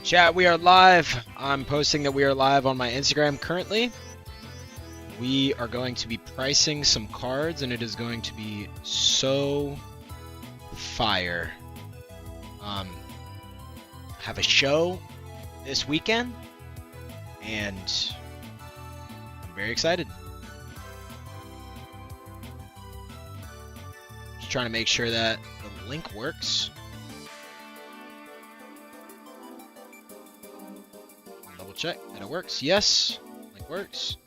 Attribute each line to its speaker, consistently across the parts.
Speaker 1: Chat, we are live. I'm posting that we are live on my Instagram currently. We are going to be pricing some cards, and it is going to be so fire. Have a show this weekend, and I'm very excited. Just trying to make sure that the link works. Double check that it works. Yes, link works.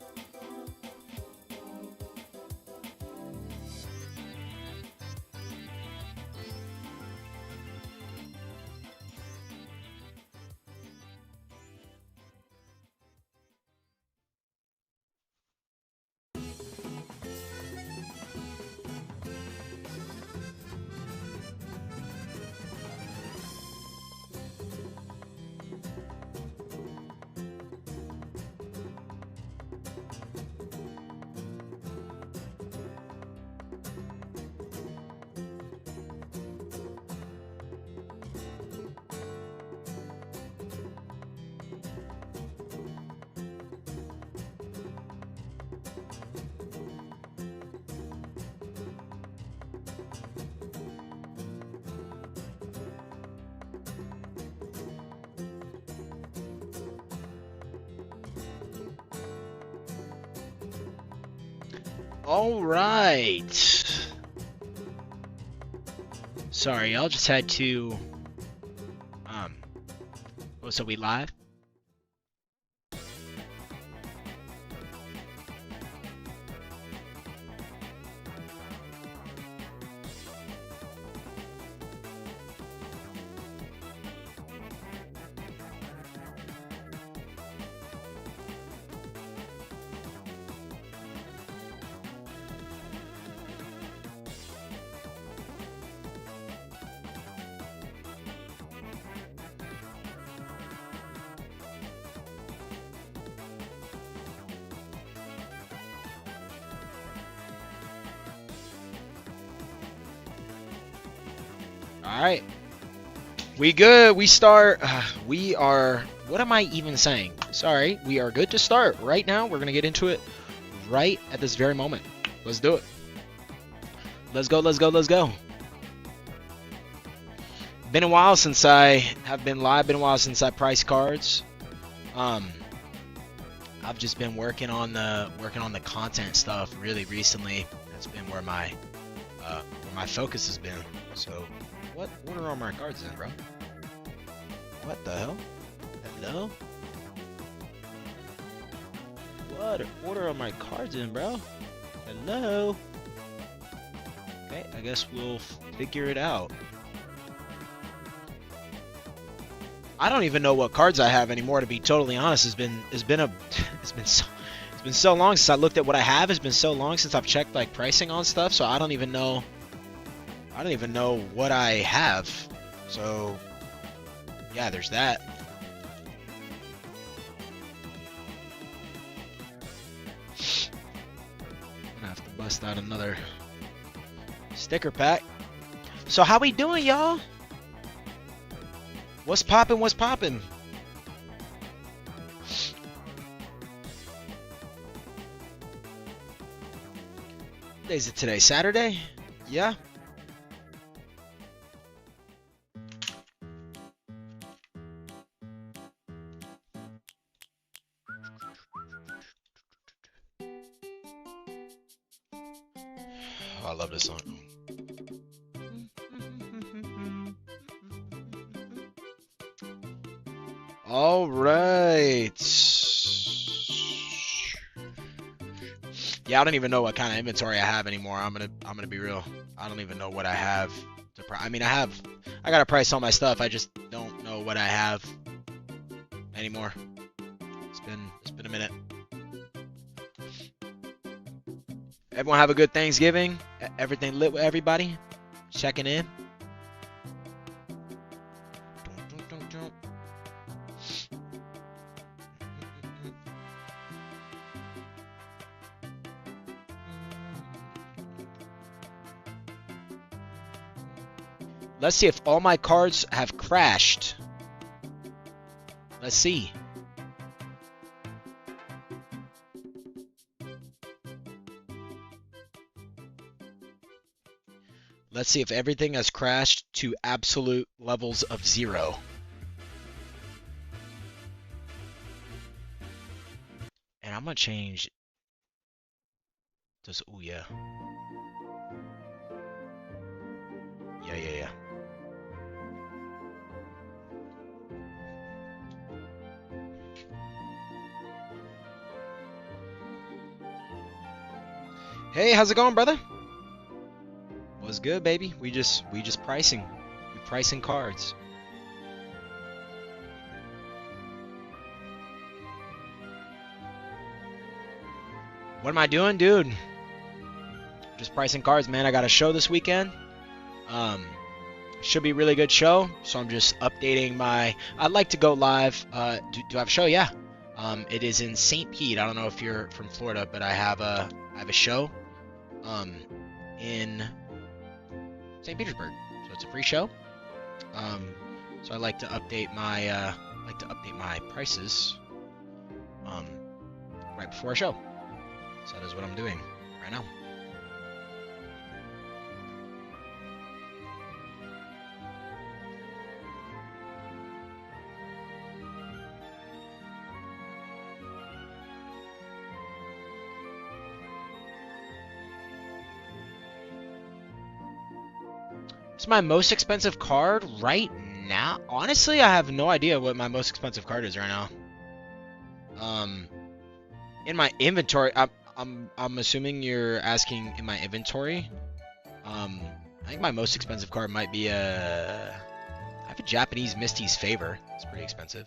Speaker 1: All right. Sorry, y'all just had to. Oh, so we live? All right. We good. We start. We are. What am I even saying? Sorry. We are good to start right now. We're going to get into it right at this very moment. Let's do it. Let's go. Let's go. Let's go. Been a while since I have been live. Been a while since I priced cards. I've just been working on the content stuff really recently. That's been where my focus has been. So, what order are my cards in, bro? What the hell? Hello? What order are my cards in, bro? Hello? Okay, I guess we'll figure it out. I don't even know what cards I have anymore, to be totally honest. It's been so long since I looked at what I have. It's been so long since I've checked like pricing on stuff, so I don't even know what I have. So yeah, there's that. I'm gonna have to bust out another sticker pack. So how we doing, y'all? What's poppin'? What's poppin'? What day is it today? Saturday? Yeah. Oh, I love this song. All right. Yeah, I don't even know what kind of inventory I have anymore. I'm gonna be real. I don't even know what I have to I mean, I gotta price all my stuff. I just don't know what I have anymore. It's been a minute. Everyone have a good Thanksgiving. Everything lit with everybody. Checking in. Let's see if all my cards have crashed. Let's see. Let's see if everything has crashed to absolute levels of 0. And I'm gonna change this. Oh yeah. Yeah. Hey, how's it going, brother? What's good, baby? We just pricing. We pricing cards. What am I doing, dude? Just pricing cards, man. I got a show this weekend. Should be a really good show. So I'm just updating my. I'd like to go live. Do I have a show? Yeah. It is in St. Pete. I don't know if you're from Florida, but I have a show. In St. Petersburg. So it's a free show. So I like to update my prices. Right before a show. So that is what I'm doing right now. It's my most expensive card right now. Honestly, I have no idea what my most expensive card is right now. In my inventory, I'm assuming you're asking in my inventory. I think my most expensive card might be I have a Japanese Misty's Favor. It's pretty expensive.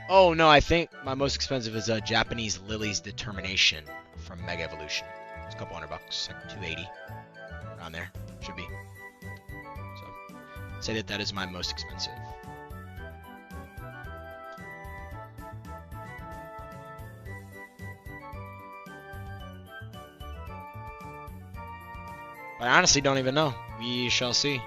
Speaker 1: Oh no, I think my most expensive is a Japanese Lily's Determination from Mega Evolution. It's a couple $100, like 280 around there. Should be. Say that is my most expensive. I honestly don't even know. We shall see.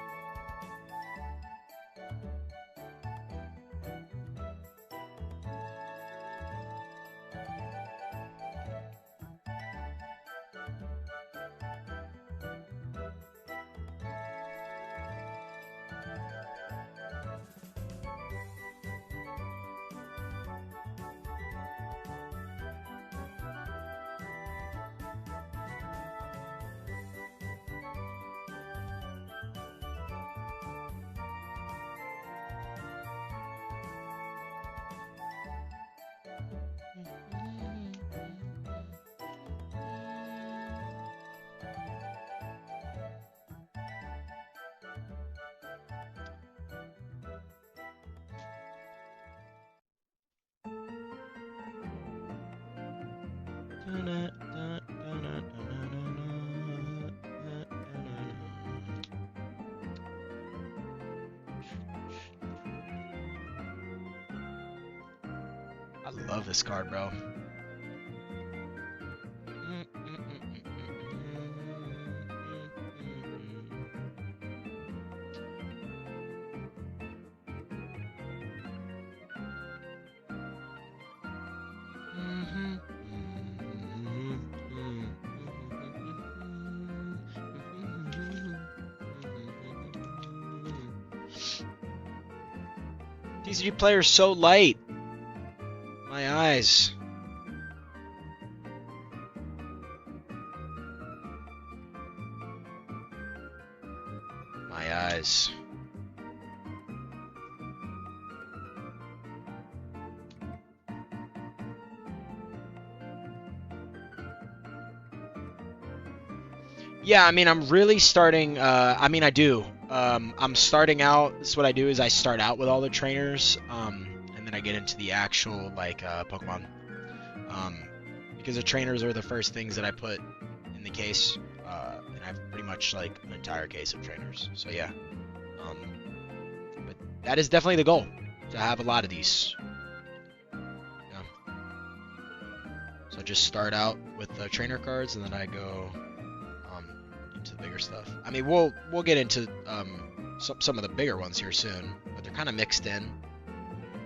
Speaker 1: I love this card, bro. TCG player's so light. My eyes. My eyes. Yeah, I mean, I'm really starting, I mean, I do. I'm starting out, this is what I do is I start out with all the trainers, and then I get into the actual, like, Pokemon. Because the trainers are the first things that I put in the case, and I have pretty much, like, an entire case of trainers. So, yeah. But that is definitely the goal, to have a lot of these. Yeah. So just start out with the trainer cards, and then I go into the bigger stuff. I mean, we'll get into some of the bigger ones here soon, but they're kind of mixed in.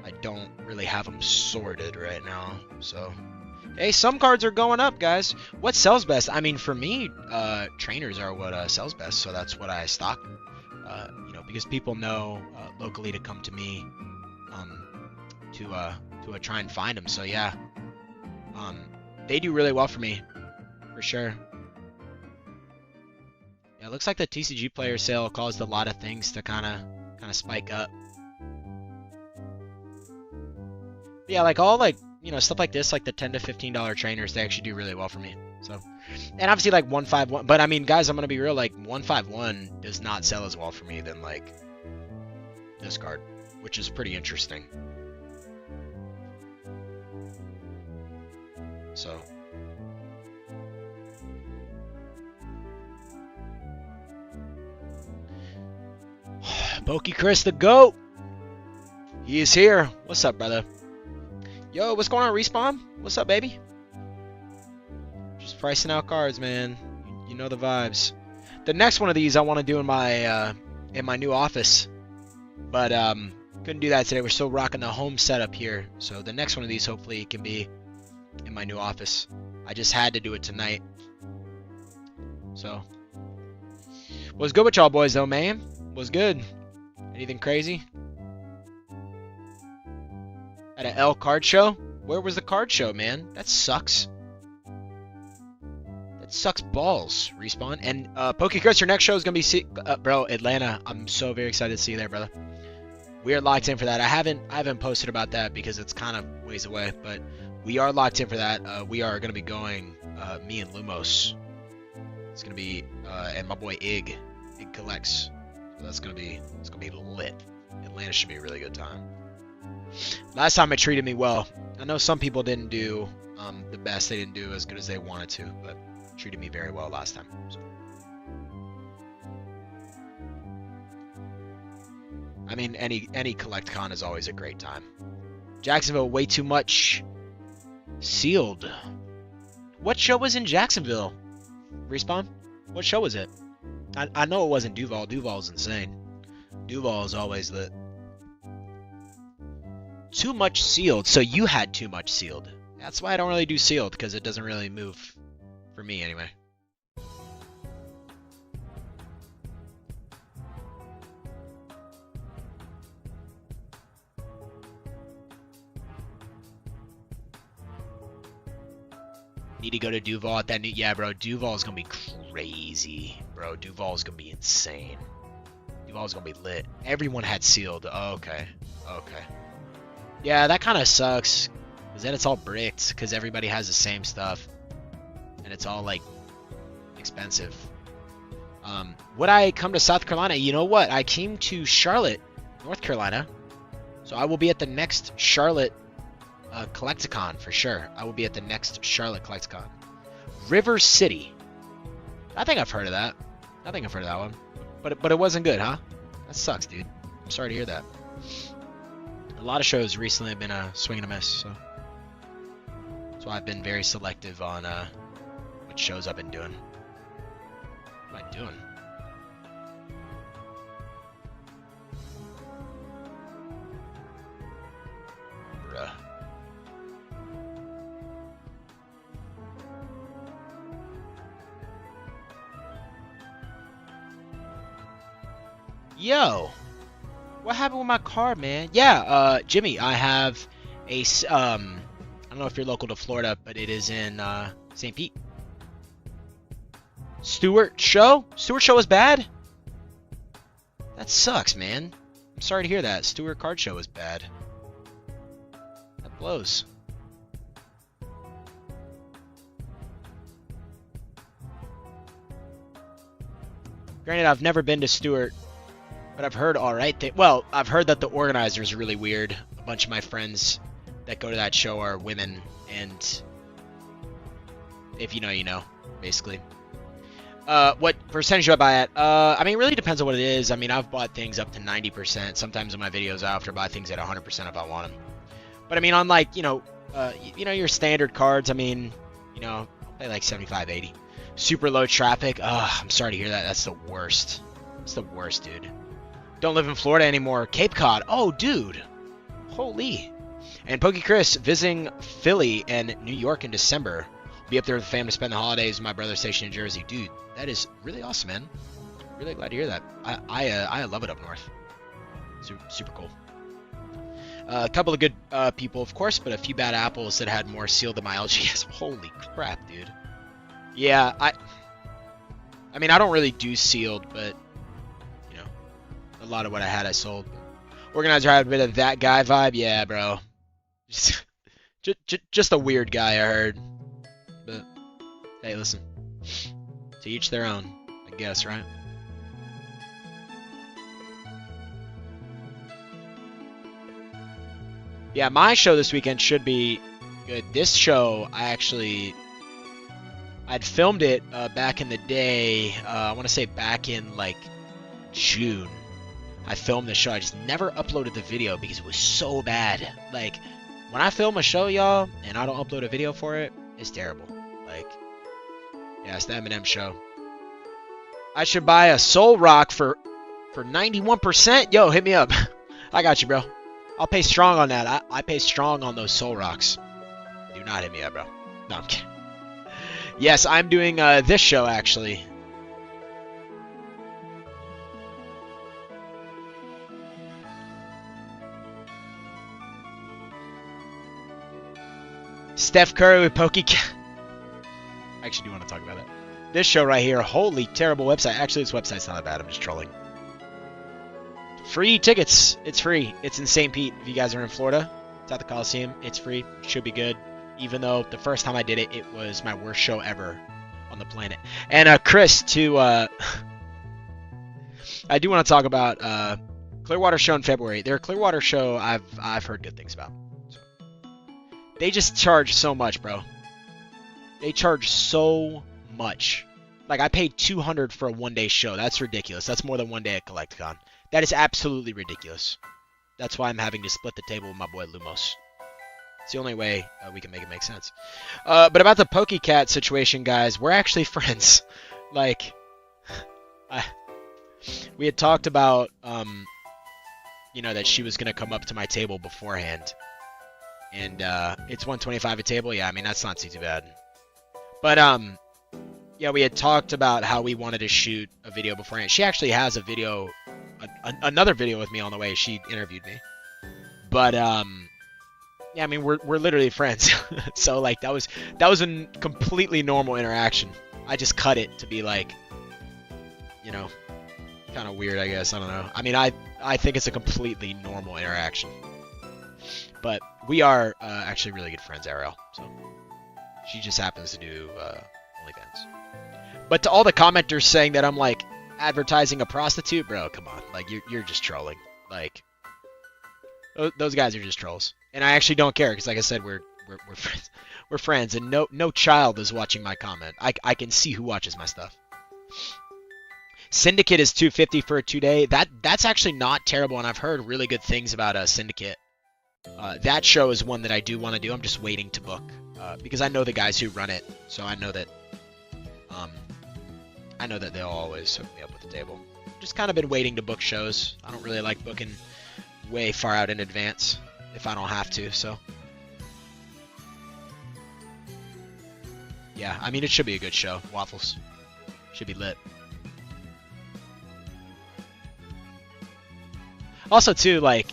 Speaker 1: I don't really have them sorted right now. So, hey, some cards are going up, guys. What sells best? I mean, for me, trainers are what sells best, so that's what I stock. You know, because people know locally to come to me to try and find them. So yeah, they do really well for me, for sure. Yeah, it looks like the TCG player sale caused a lot of things to kind of spike up. But yeah, like all you know, stuff like this, like the $10 to $15 trainers, they actually do really well for me. So, and obviously like 151, but I mean, guys, I'm gonna be real, like 151 does not sell as well for me than like this card, which is pretty interesting. So, Pokey Chris the GOAT, he is here. What's up, brother? Yo, what's going on, Respawn? What's up, baby? Just pricing out cards, man. You know the vibes. The next one of these I want to do in my new office, but couldn't do that today. We're still rocking the home setup here. So the next one of these hopefully can be in my new office. I just had to do it tonight. So, what's good with y'all boys though, man? What's good? Anything crazy? At an L card show? Where was the card show, man? That sucks. That sucks balls, Respawn. And PokeChris, your next show is gonna be bro, Atlanta. I'm so very excited to see you there, brother. We are locked in for that. I haven't posted about that because it's kind of ways away, but we are locked in for that. We are gonna be going, me and Lumos. It's gonna be and my boy Ig collects. So it's gonna be lit. Atlanta should be a really good time. Last time it treated me well. I know some people didn't do the best. They didn't do as good as they wanted to, but it treated me very well last time. So. I mean, any collect con is always a great time. Jacksonville, way too much sealed. What show was in Jacksonville? Respawn? What show was it? I know it wasn't Duval. Duval's insane. Duval is always lit. Too much sealed. So you had too much sealed. That's why I don't really do sealed, because it doesn't really move for me anyway. Need to go to Duval at that new... Yeah, bro. Duval's gonna be crazy. Bro, Duval's gonna be insane. Duval's gonna be lit. Everyone had sealed. Oh, okay. Okay. Yeah, that kind of sucks. Because then it's all bricked. Because everybody has the same stuff. And it's all, like, expensive. Would I come to South Carolina? You know what? I came to Charlotte, North Carolina. So I will be at the next Charlotte Collecticon for sure. I will be at the next Charlotte Collecticon. River City. I think I've heard of that. I think I've heard of that one. But it wasn't good, huh? That sucks, dude. I'm sorry to hear that. A lot of shows recently have been a swing and a miss, so I've been very selective on what shows I've been doing. What am I doing? Bruh. Yo, what happened with my car, man? Yeah, Jimmy, I have a, I don't know if you're local to Florida, but it is in, St. Pete. Stewart Show? Stewart Show is bad? That sucks, man. I'm sorry to hear that. Stewart Card Show is bad. That blows. Granted, I've never been to Stewart, but I've heard alright things. Well, I've heard that the organizer is really weird. A bunch of my friends that go to that show are women, and if you know, you know, basically. What percentage do I buy at? I mean, it really depends on what it is. I mean, I've bought things up to 90%. Sometimes in my videos, I have to buy things at 100% if I want them. But I mean, on like, you know, your standard cards, I mean, you know, I'll pay like 75, 80. Super low traffic. I'm sorry to hear that. That's the worst. It's the worst, dude. Don't live in Florida anymore. Cape Cod. Oh, dude. Holy. And Pokey Chris visiting Philly and New York in December. Be up there with the fam to spend the holidays with my brother stationed in Jersey. Dude, that is really awesome, man. Really glad to hear that. I love it up north. Super cool. A couple of good people, of course, but a few bad apples that had more sealed than my LGS. Holy crap, dude. Yeah, I mean, I don't really do sealed, but, you know, a lot of what I had I sold. Organizer had a bit of that guy vibe. Yeah, bro. Just a weird guy, I heard. But, hey, listen. To each their own, I guess, right? Yeah, my show this weekend should be good. This show, I'd filmed it back in the day. I want to say back in, like, June. I filmed the show. I just never uploaded the video because it was so bad. Like, when I film a show, y'all, and I don't upload a video for it, it's terrible. Like, yeah, it's the Eminem show. I should buy a Soul Rock for 91%. Yo, hit me up. I got you, bro. I'll pay strong on that. I pay strong on those Soul Rocks. Do not hit me up, bro. No, I'm kidding. Yes, I'm doing this show, actually. Steph Curry with Pokecat. I actually do want to talk about it. This show right here, holy terrible website. Actually, this website's not that bad. I'm just trolling. Free tickets. It's free. It's in St. Pete. If you guys are in Florida, it's at the Coliseum. It's free. Should be good. Even though the first time I did it, it was my worst show ever on the planet. And Chris, too, I do want to talk about Clearwater show in February. Their Clearwater show, I've heard good things about. So. They just charge so much, bro. They charge so much. Like, I paid $200 for a one-day show. That's ridiculous. That's more than one day at CollectCon. That is absolutely ridiculous. That's why I'm having to split the table with my boy Lumos. It's the only way we can make it make sense. But about the Pokecat situation, guys, we're actually friends. Like, we had talked about, you know, that she was going to come up to my table beforehand. And it's $125 a table. Yeah, I mean, that's not too bad. But, yeah, we had talked about how we wanted to shoot a video beforehand. She actually has a video, another video with me on the way. She interviewed me. But, yeah, I mean, we're literally friends. So, like, that was a completely normal interaction. I just cut it to be, like, you know, kind of weird, I guess. I don't know. I mean, I think it's a completely normal interaction. But we are actually really good friends, Ariel. So she just happens to do OnlyFans. But to all the commenters saying that I'm, like, advertising a prostitute, bro, come on. Like, you're just trolling. Like, those guys are just trolls. And I actually don't care because, like I said, we're friends. We're friends, and no child is watching my comment. I can see who watches my stuff. Syndicate is $250 for a 2-day. That's actually not terrible, and I've heard really good things about Syndicate. That show is one that I do want to do. I'm just waiting to book because I know the guys who run it, so I know that they'll always hook me up with the table. Just kind of been waiting to book shows. I don't really like booking way far out in advance if I don't have to. So yeah, I mean, it should be a good show. Waffles should be lit. Also, too, like,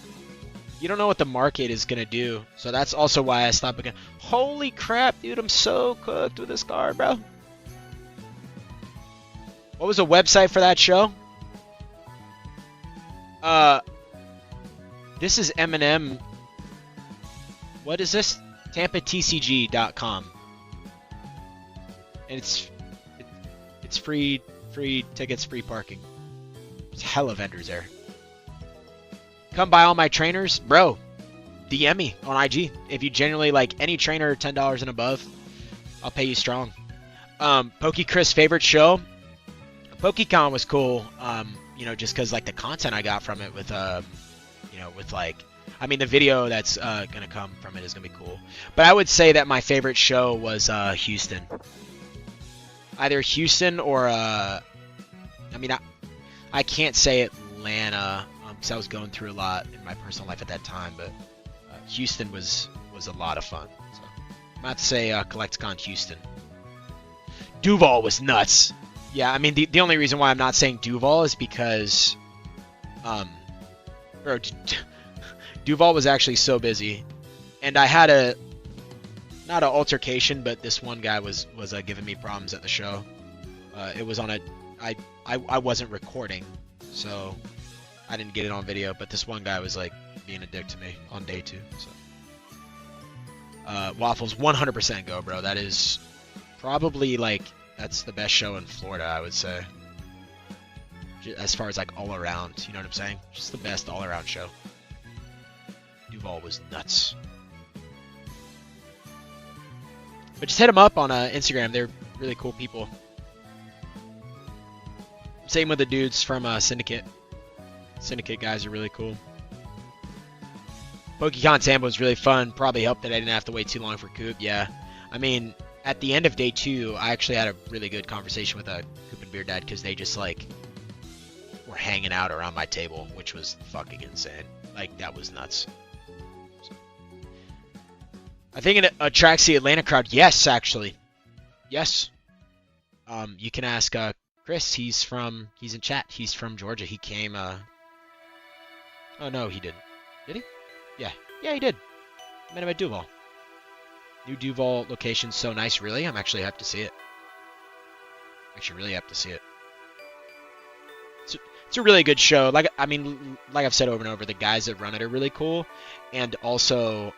Speaker 1: you don't know what the market is going to do. So that's also why I stopped booking. Holy crap, dude. I'm so cooked with this card, bro. What was the website for that show? This is Eminem. What is this? TampaTCG.com. And it's free tickets, free parking. There's hella vendors there. Come buy all my trainers, bro. DM me on IG. If you genuinely like any trainer $10 and above, I'll pay you strong. Pokey Chris favorite show. PokeCon was cool. You know, just because like the content I got from it with you know, with like, I mean, the video that's gonna come from it is gonna be cool. But I would say that my favorite show was Houston. Either Houston or I mean, I can't say Atlanta because I was going through a lot in my personal life at that time. But Houston was a lot of fun. So I'm about to say CollectCon Houston. Duval was nuts. Yeah, I mean the only reason why I'm not saying Duval is because, bro, Duval was actually so busy, and I had not an altercation, but this one guy was giving me problems at the show. It was on I wasn't recording, so I didn't get it on video, but this one guy was like being a dick to me on day 2. So Waffles 100% go, bro. That is probably like that's the best show in Florida, I would say. As far as like all around, you know what I'm saying? Just the best all around show. Duval was nuts. But just hit them up on Instagram. They're really cool people. Same with the dudes from Syndicate. Syndicate guys are really cool. PokeCon Tampa was really fun. Probably helped that I didn't have to wait too long for Coop. Yeah. I mean, at the end of day 2, I actually had a really good conversation with Coop and Beer Dad because they just like were hanging out around my table, which was fucking insane. Like, that was nuts. I think it attracts the Atlanta crowd. Yes, actually. Yes. You can ask Chris. He's in chat. He's from Georgia. He came. Oh no, he didn't. Did he? Yeah. Yeah, he did. Met him at Duval. New Duval location, so nice. Really? I'm actually happy to see it. Actually, really happy to see it. It's a really good show. Like I've said over and over, the guys that run it are really cool, and also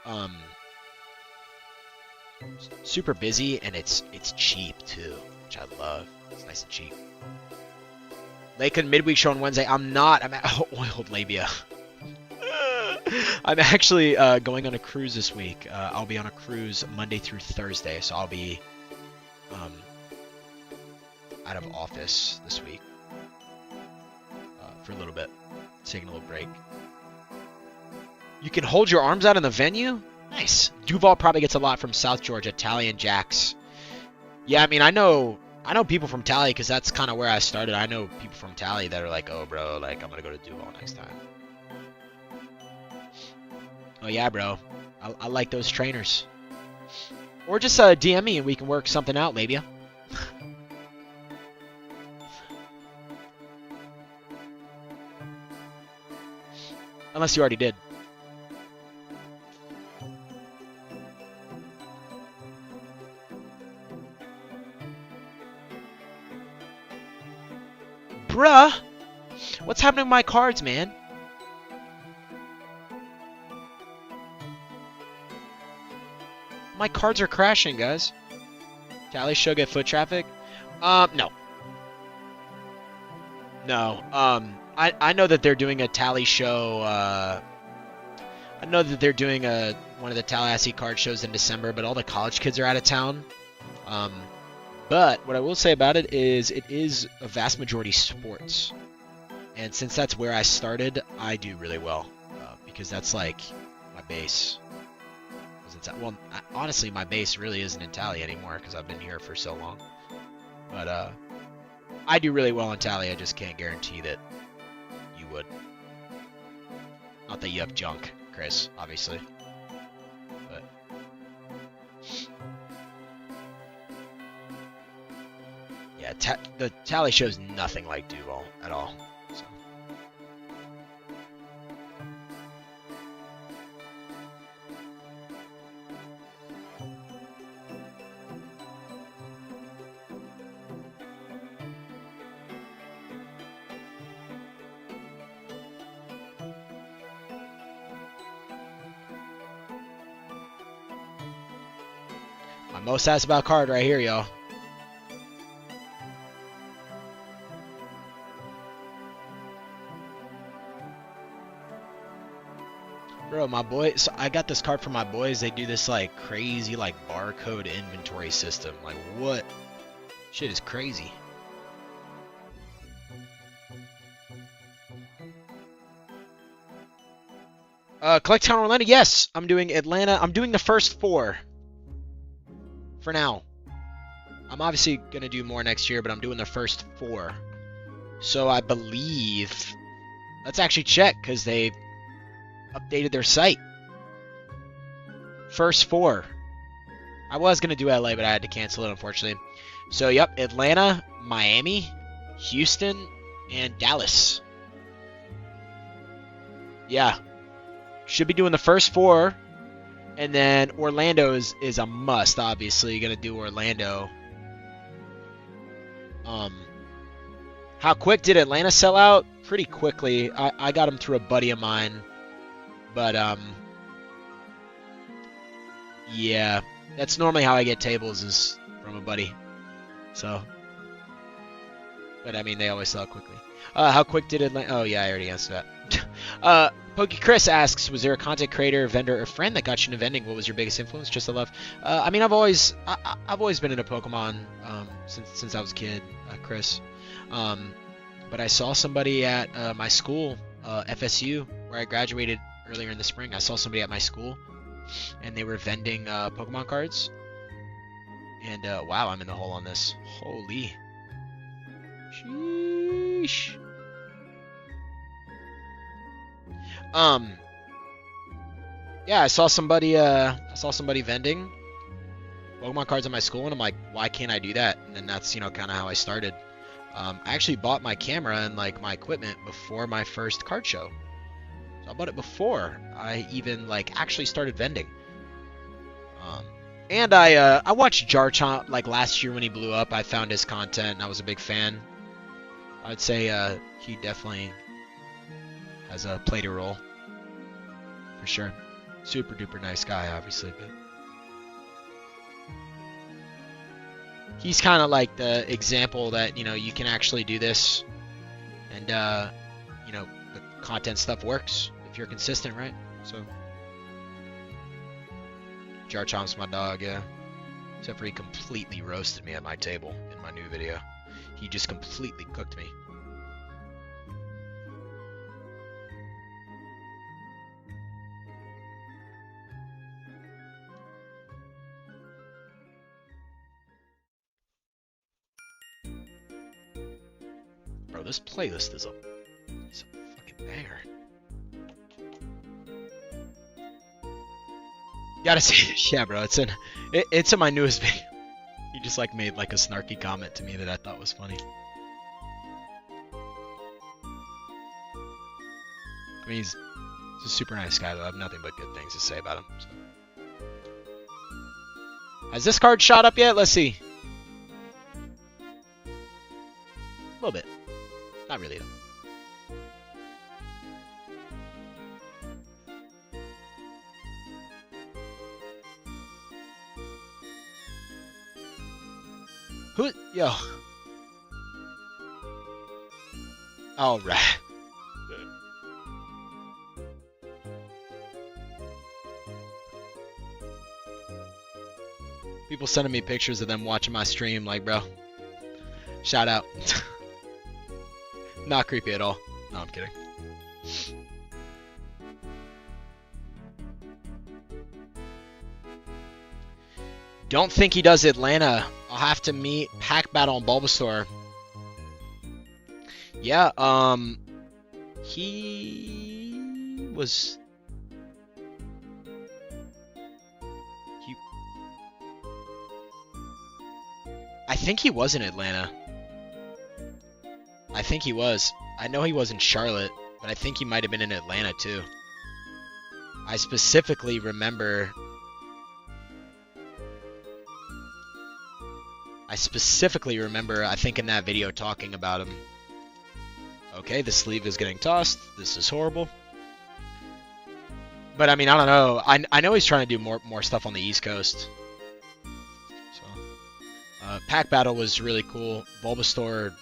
Speaker 1: super busy, and it's cheap too, which I love. It's nice and cheap. Lakeland midweek show on Wednesday. I'm at oiled labia. I'm actually going on a cruise this week. I'll be on a cruise Monday through Thursday, so I'll be out of office this week for a little bit, taking a little break. You can hold your arms out in the venue? Nice. Duval probably gets a lot from South Georgia, Tally and Jax. Yeah, I mean, I know people from Tally because that's kind of where I started. I know people from Tally that are like, oh, bro, like, I'm going to go to Duval next time. Oh, yeah, bro. I like those trainers. Or just DM me and we can work something out, maybe. Unless you already did. Bruh! What's happening with my cards, man? My cards are crashing, guys. Tally show get foot traffic? No. No. I know that they're doing a Tally show. I know that they're doing one of the Tallahassee card shows in December, but all the college kids are out of town. But what I will say about it is a vast majority sports. And since that's where I started, I do really well. Because that's like my base. Well, honestly, my base really isn't in Tally anymore because I've been here for so long. But I do really well in Tally. I just can't guarantee that you would. Not that you have junk, Chris, obviously. But yeah, the Tally show's nothing like Duval at all. So. My most asked about card right here, y'all. Bro, my boys, so I got this card from my boys. They do this like crazy like barcode inventory system. Like what? Shit is crazy. Collect Town Orlando. Yes, I'm doing Atlanta. I'm doing the first 4. For now. I'm obviously going to do more next year, but I'm doing the first 4. So I believe... Let's actually check, because they updated their site. First four. I was going to do LA, but I had to cancel it, unfortunately. So, yep, Atlanta, Miami, Houston, and Dallas. Yeah. Should be doing the first four. And then Orlando is a must, obviously. Going to do Orlando. How quick did Atlanta sell out? Pretty quickly. I got them through a buddy of mine. But, yeah. That's normally how I get tables, is from a buddy. So. But, I mean, they always sell out quickly. How quick did Atlanta... Oh, yeah, I already answered that. Pokey Chris asks, was there a content creator, vendor, or friend that got you into vending? What was your biggest influence? Just a love. I mean, I've always been into Pokemon since I was a kid, Chris. But I saw somebody at my school, FSU, where I graduated earlier in the spring. I saw somebody at my school, and they were vending Pokemon cards. And wow, I'm in the hole on this. Holy. Sheesh. Yeah, I saw somebody vending Pokemon cards at my school, and I'm like, why can't I do that? And then that's, kind of how I started. I actually bought my camera and like my equipment before my first card show. So I bought it before I even actually started vending. And I watched Jarchomp like last year when he blew up. I found his content and I was a big fan. I'd say he definitely has played a role. For sure. Super duper nice guy, obviously, but he's kind of like the example that, you can actually do this and, the content stuff works if you're consistent, right? So, Jarchomp's my dog, yeah. Except for he completely roasted me at my table in my new video. He just completely cooked me. Bro, this playlist is a fucking banger. Gotta see it. Yeah, bro, it's in my newest video. He just made a snarky comment to me that I thought was funny. I mean, he's a super nice guy, though. I have nothing but good things to say about him. So. Has this card shot up yet? Let's see. A little bit. Not really, though. Who? Yo. All right. People sending me pictures of them watching my stream, bro. Shout out. Not creepy at all. No, I'm kidding. Don't think he does Atlanta. I'll have to meet Pack Battle on Bulbasaur. Yeah, he was... I think he was in Atlanta. I think he was. I know he was in Charlotte, but I think he might have been in Atlanta too. I specifically remember... I think in that video talking about him. Okay, the sleeve is getting tossed. This is horrible. But I mean, I don't know. I know he's trying to do more stuff on the East Coast. So, Pack Battle was really cool. Bulbasaur.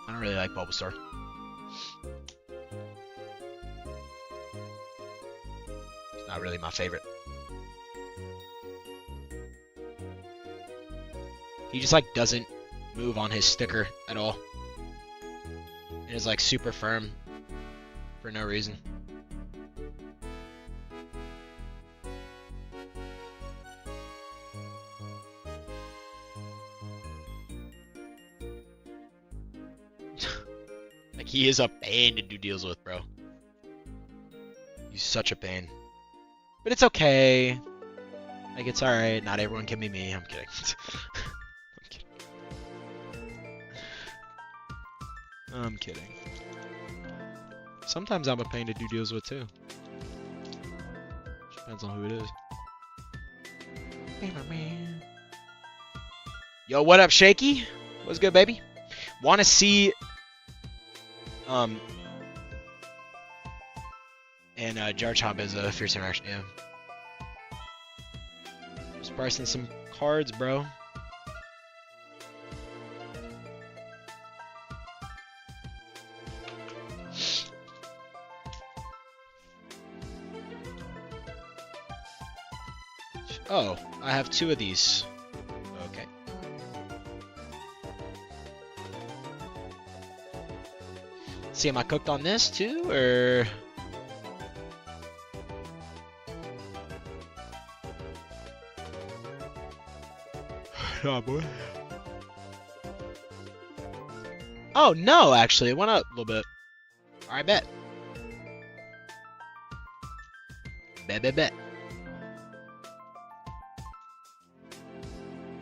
Speaker 1: I don't really like Bulbasaur. It's not really my favorite. He just doesn't move on his sticker at all. It is super firm for no reason. He is a pain to do deals with, bro. He's such a pain. But it's okay. Like, it's alright. Not everyone can be me. I'm kidding. I'm kidding. Sometimes I'm a pain to do deals with, too. Depends on who it is. Yo, what up, Shaky? What's good, baby? Want to see... And Jar Chomp is a fierce interaction, yeah. Just pricing some cards, bro. Oh, I have 2 of these. Okay. See, am I cooked on this too, or... Oh, boy. Oh, no, actually. It went up a little bit. Alright, bet. Bet.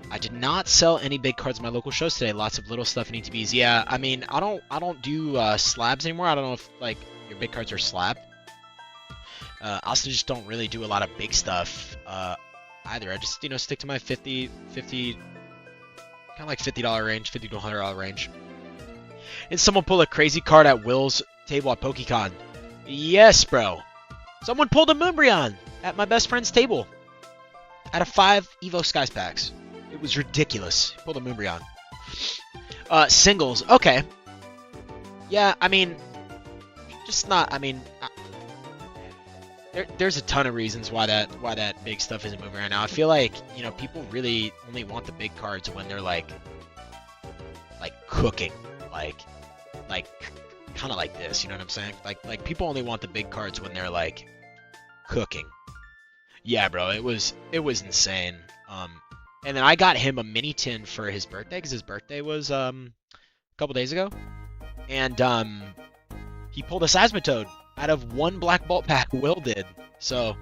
Speaker 1: I did not sell any big cards in my local shows today. Lots of little stuff need to be easy. Yeah, I mean, I don't do slabs anymore. I don't know if, like, your big cards are slab. I also just don't really do a lot of big stuff either. I just, stick to my 50, kind of like $50 range, $50 to $100 range. And someone pulled a crazy card at Will's table at PokeCon. Yes, bro. Someone pulled a Moonbryon at my best friend's table. Out of 5 Evo Skies packs. It was ridiculous. He pulled a Moonbryon. Singles. Okay. Yeah, I mean... Just not... I mean... There's a ton of reasons why that big stuff isn't moving right now. I feel like, people really only want the big cards when they're like cooking, like kind of like this, you know what I'm saying? Like people only want the big cards when they're like cooking. Yeah, bro, it was insane. And then I got him a mini tin for his birthday because his birthday was a couple days ago, and he pulled a Seismitoad out of 1 Black Bolt pack. Will did. So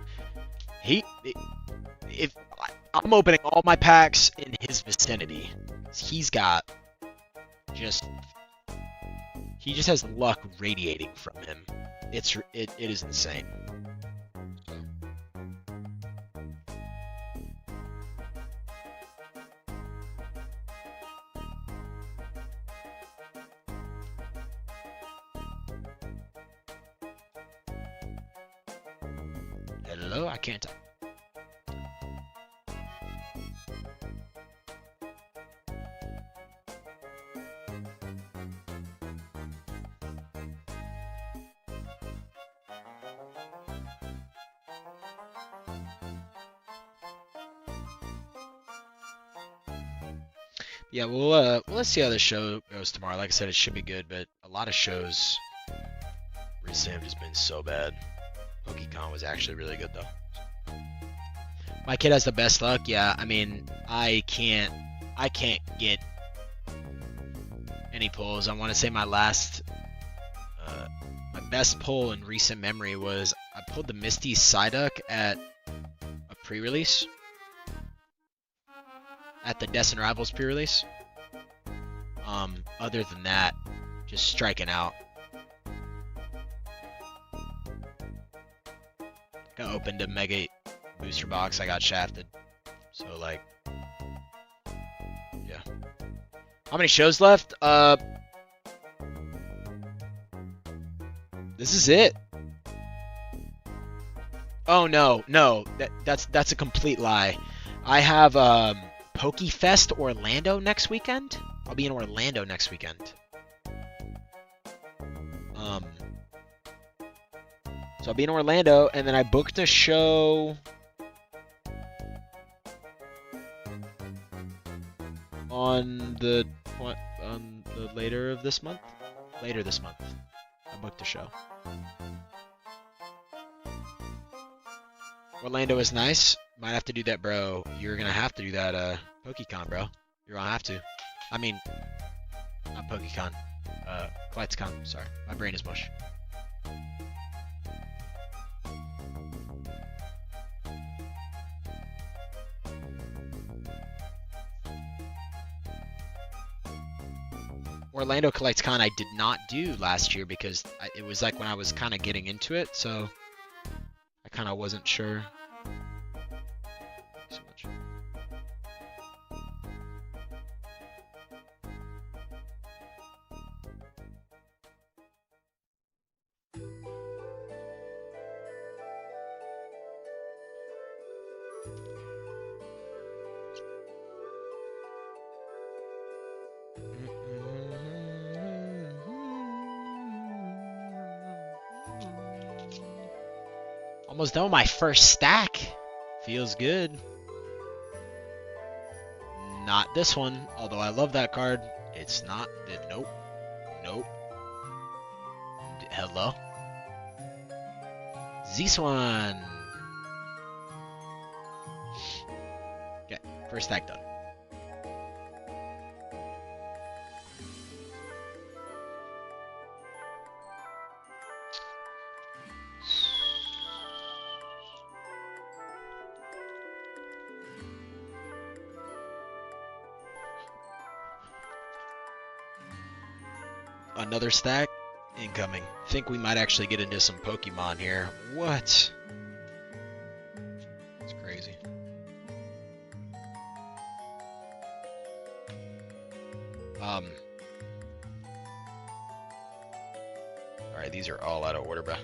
Speaker 1: if I'm opening all my packs in his vicinity, he just has luck radiating from him. It is insane. Hello, I can't talk. Yeah, well, let's see how the show goes tomorrow. Like I said, it should be good, but a lot of shows recently have just been so bad. PokeCon was actually really good, though. My kid has the best luck. Yeah, I mean, I can't get any pulls. I want to say my best pull in recent memory was I pulled the Misty Psyduck at a pre-release. At the Destin Rivals pre-release. Other than that, just striking out. I opened a Mega booster box. I got shafted. So like, yeah. How many shows left? This is it. Oh no, that's a complete lie. I have PokeFest Orlando next weekend. I'll be in Orlando next weekend. So I'll be in Orlando, and then I booked a show on the later this month. Later this month, I booked a show. Orlando is nice. Might have to do that, bro. You're gonna have to do that, PokeCon, bro. You're gonna have to. I mean, not PokeCon. FlightsCon. Sorry, my brain is mush. Orlando Collects Con I did not do last year because it was like when I was kind of getting into it, so I kind of wasn't sure. So much. Almost done with my first stack. Feels good. Not this one, although I love that card. It's not. Nope. Nope. Hello? This one. Okay, first stack done. Another stack incoming. Think we might actually get into some Pokemon here. What? It's crazy. Alright, these are all out of order, bro.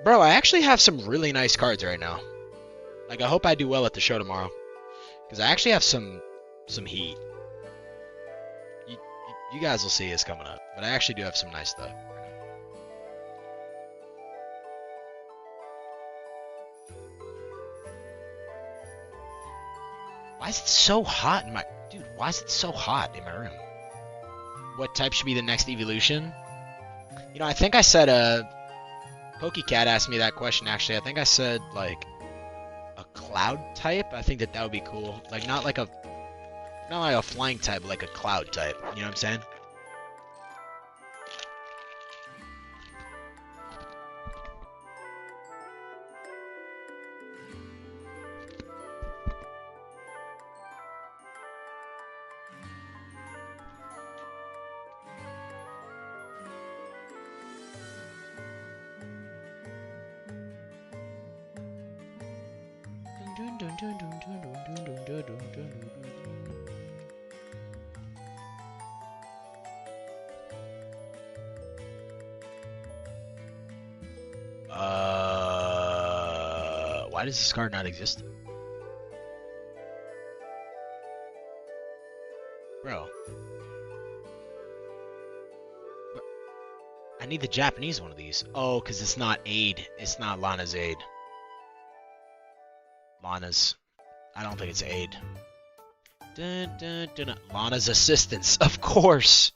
Speaker 1: Bro, I actually have some really nice cards right now. Like, I hope I do well at the show tomorrow. Because I actually have some heat. You guys will see it's coming up. But I actually do have some nice stuff. Why is it so hot in my... Dude, why is it so hot in my room? What type should be the next evolution? You know, I think I said, PokeCat asked me that question, actually. I think I said, like, a cloud type. I think that would be cool. Like, not like a flying type, but like a cloud type. You know what I'm saying? Why does this card not exist? Bro. I need the Japanese one of these. Oh, because it's not Aid. It's not Lana's Aid. Lana's. I don't think it's Aid. Dun, dun, dun, dun. Lana's Assistance. Of course.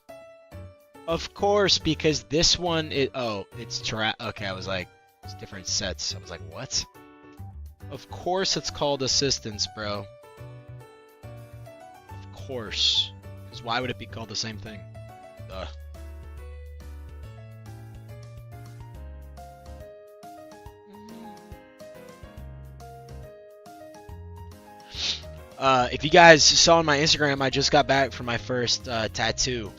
Speaker 1: Of course, because this one is... Oh, it's... Okay, I was like... It's different sets. I was like, what? Of course it's called Assistance, bro. Of course. Because why would it be called the same thing? Duh. If you guys saw on my Instagram, I just got back from my first tattoo.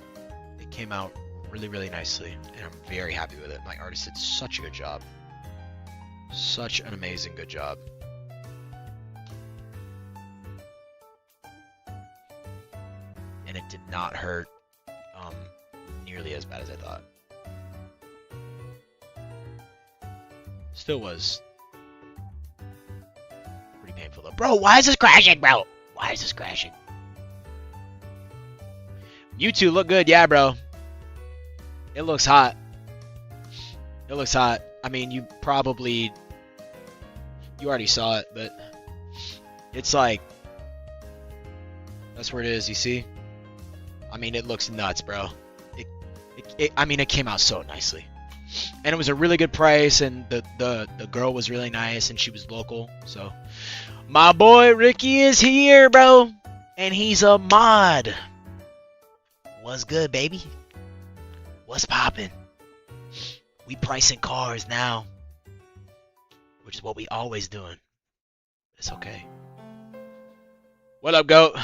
Speaker 1: It came out really, really nicely, and I'm very happy with it. My artist did such a good job. Such an amazing good job. And it did not hurt nearly as bad as I thought. Still was pretty painful though. Bro, why is this crashing, bro? Why is this crashing? You two look good, yeah, bro. It looks hot. It looks hot. I mean, you already saw it, but it's like, that's where it is, you see? I mean, it looks nuts, bro. I mean, it came out so nicely. And it was a really good price, and the girl was really nice, and she was local, so. My boy Ricky is here, bro. And he's a mod. What's good, baby? What's poppin'? We pricing cars now. which is what we always doing. It's okay. What up, goat?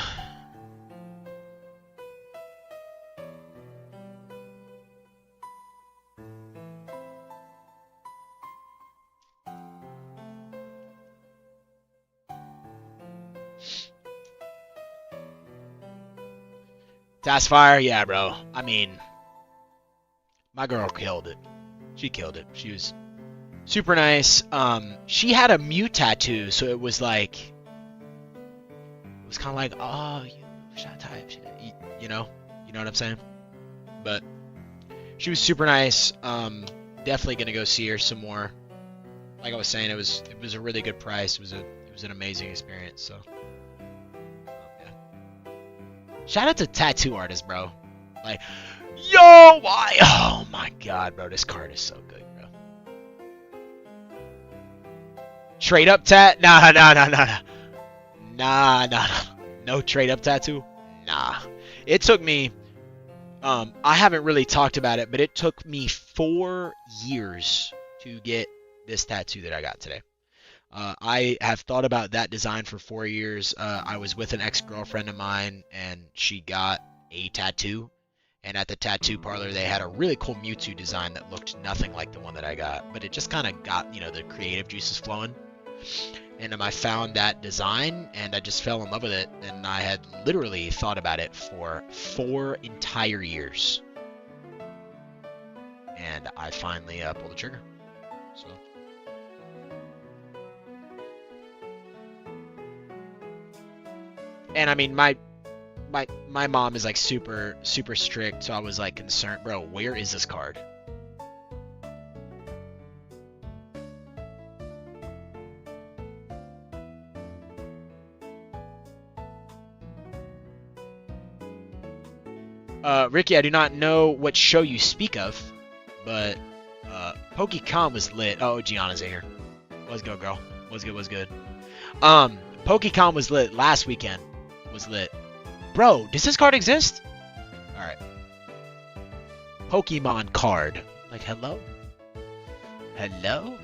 Speaker 1: Task Fire, yeah, bro. I mean, my girl killed it. She killed it. She was super nice. She had a Mew tattoo, so it was like, it was kind of like, oh, you shot type, you know what I'm saying? But she was super nice. Definitely gonna go see her some more. Like I was saying, it was a really good price. It was an amazing experience. So, yeah. Shout out to tattoo artists, bro. Like, yo, why? Oh my god, bro, this card is so good, bro. Trade up tat? Nah. No trade up tattoo? Nah. It took me, I haven't really talked about it, but it took me 4 years to get this tattoo that I got today. I have thought about that design for 4 years. I was with an ex-girlfriend of mine, and she got a tattoo. And at the tattoo parlor, they had a really cool Mewtwo design that looked nothing like the one that I got. But it just kind of got, the creative juices flowing. And I found that design, and I just fell in love with it. And I had literally thought about it for 4 entire years. And I finally pulled the trigger. So. And I mean, my mom is like super strict, so I was like concerned, bro, where is this card? Ricky, I do not know what show you speak of, but PokeCon was lit. Oh, Gianna's in here. What's good, girl? What's good? PokeCon was lit last weekend. Was lit. Bro, does this card exist? Alright. Pokemon card. Like, hello? Hello?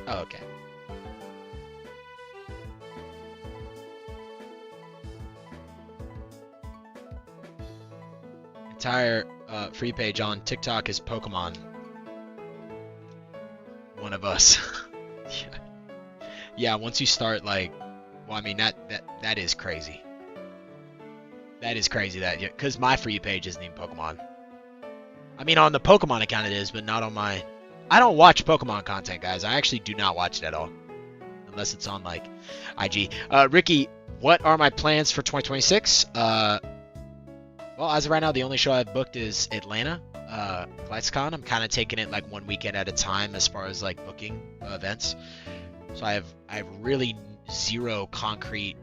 Speaker 1: Oh, okay. Entire free page on TikTok is Pokemon. One of us. Yeah, once you start, like, well, I mean, that is crazy. That is crazy, because my free page isn't even Pokemon. I mean, on the Pokemon account it is, but not on my... I don't watch Pokemon content, guys. I actually do not watch it at all. Unless it's on, like, IG. Ricky, what are my plans for 2026? Well, as of right now, the only show I've booked is Atlanta, CollectCon. I'm kind of taking it like one weekend at a time as far as like booking events. So I have really zero concrete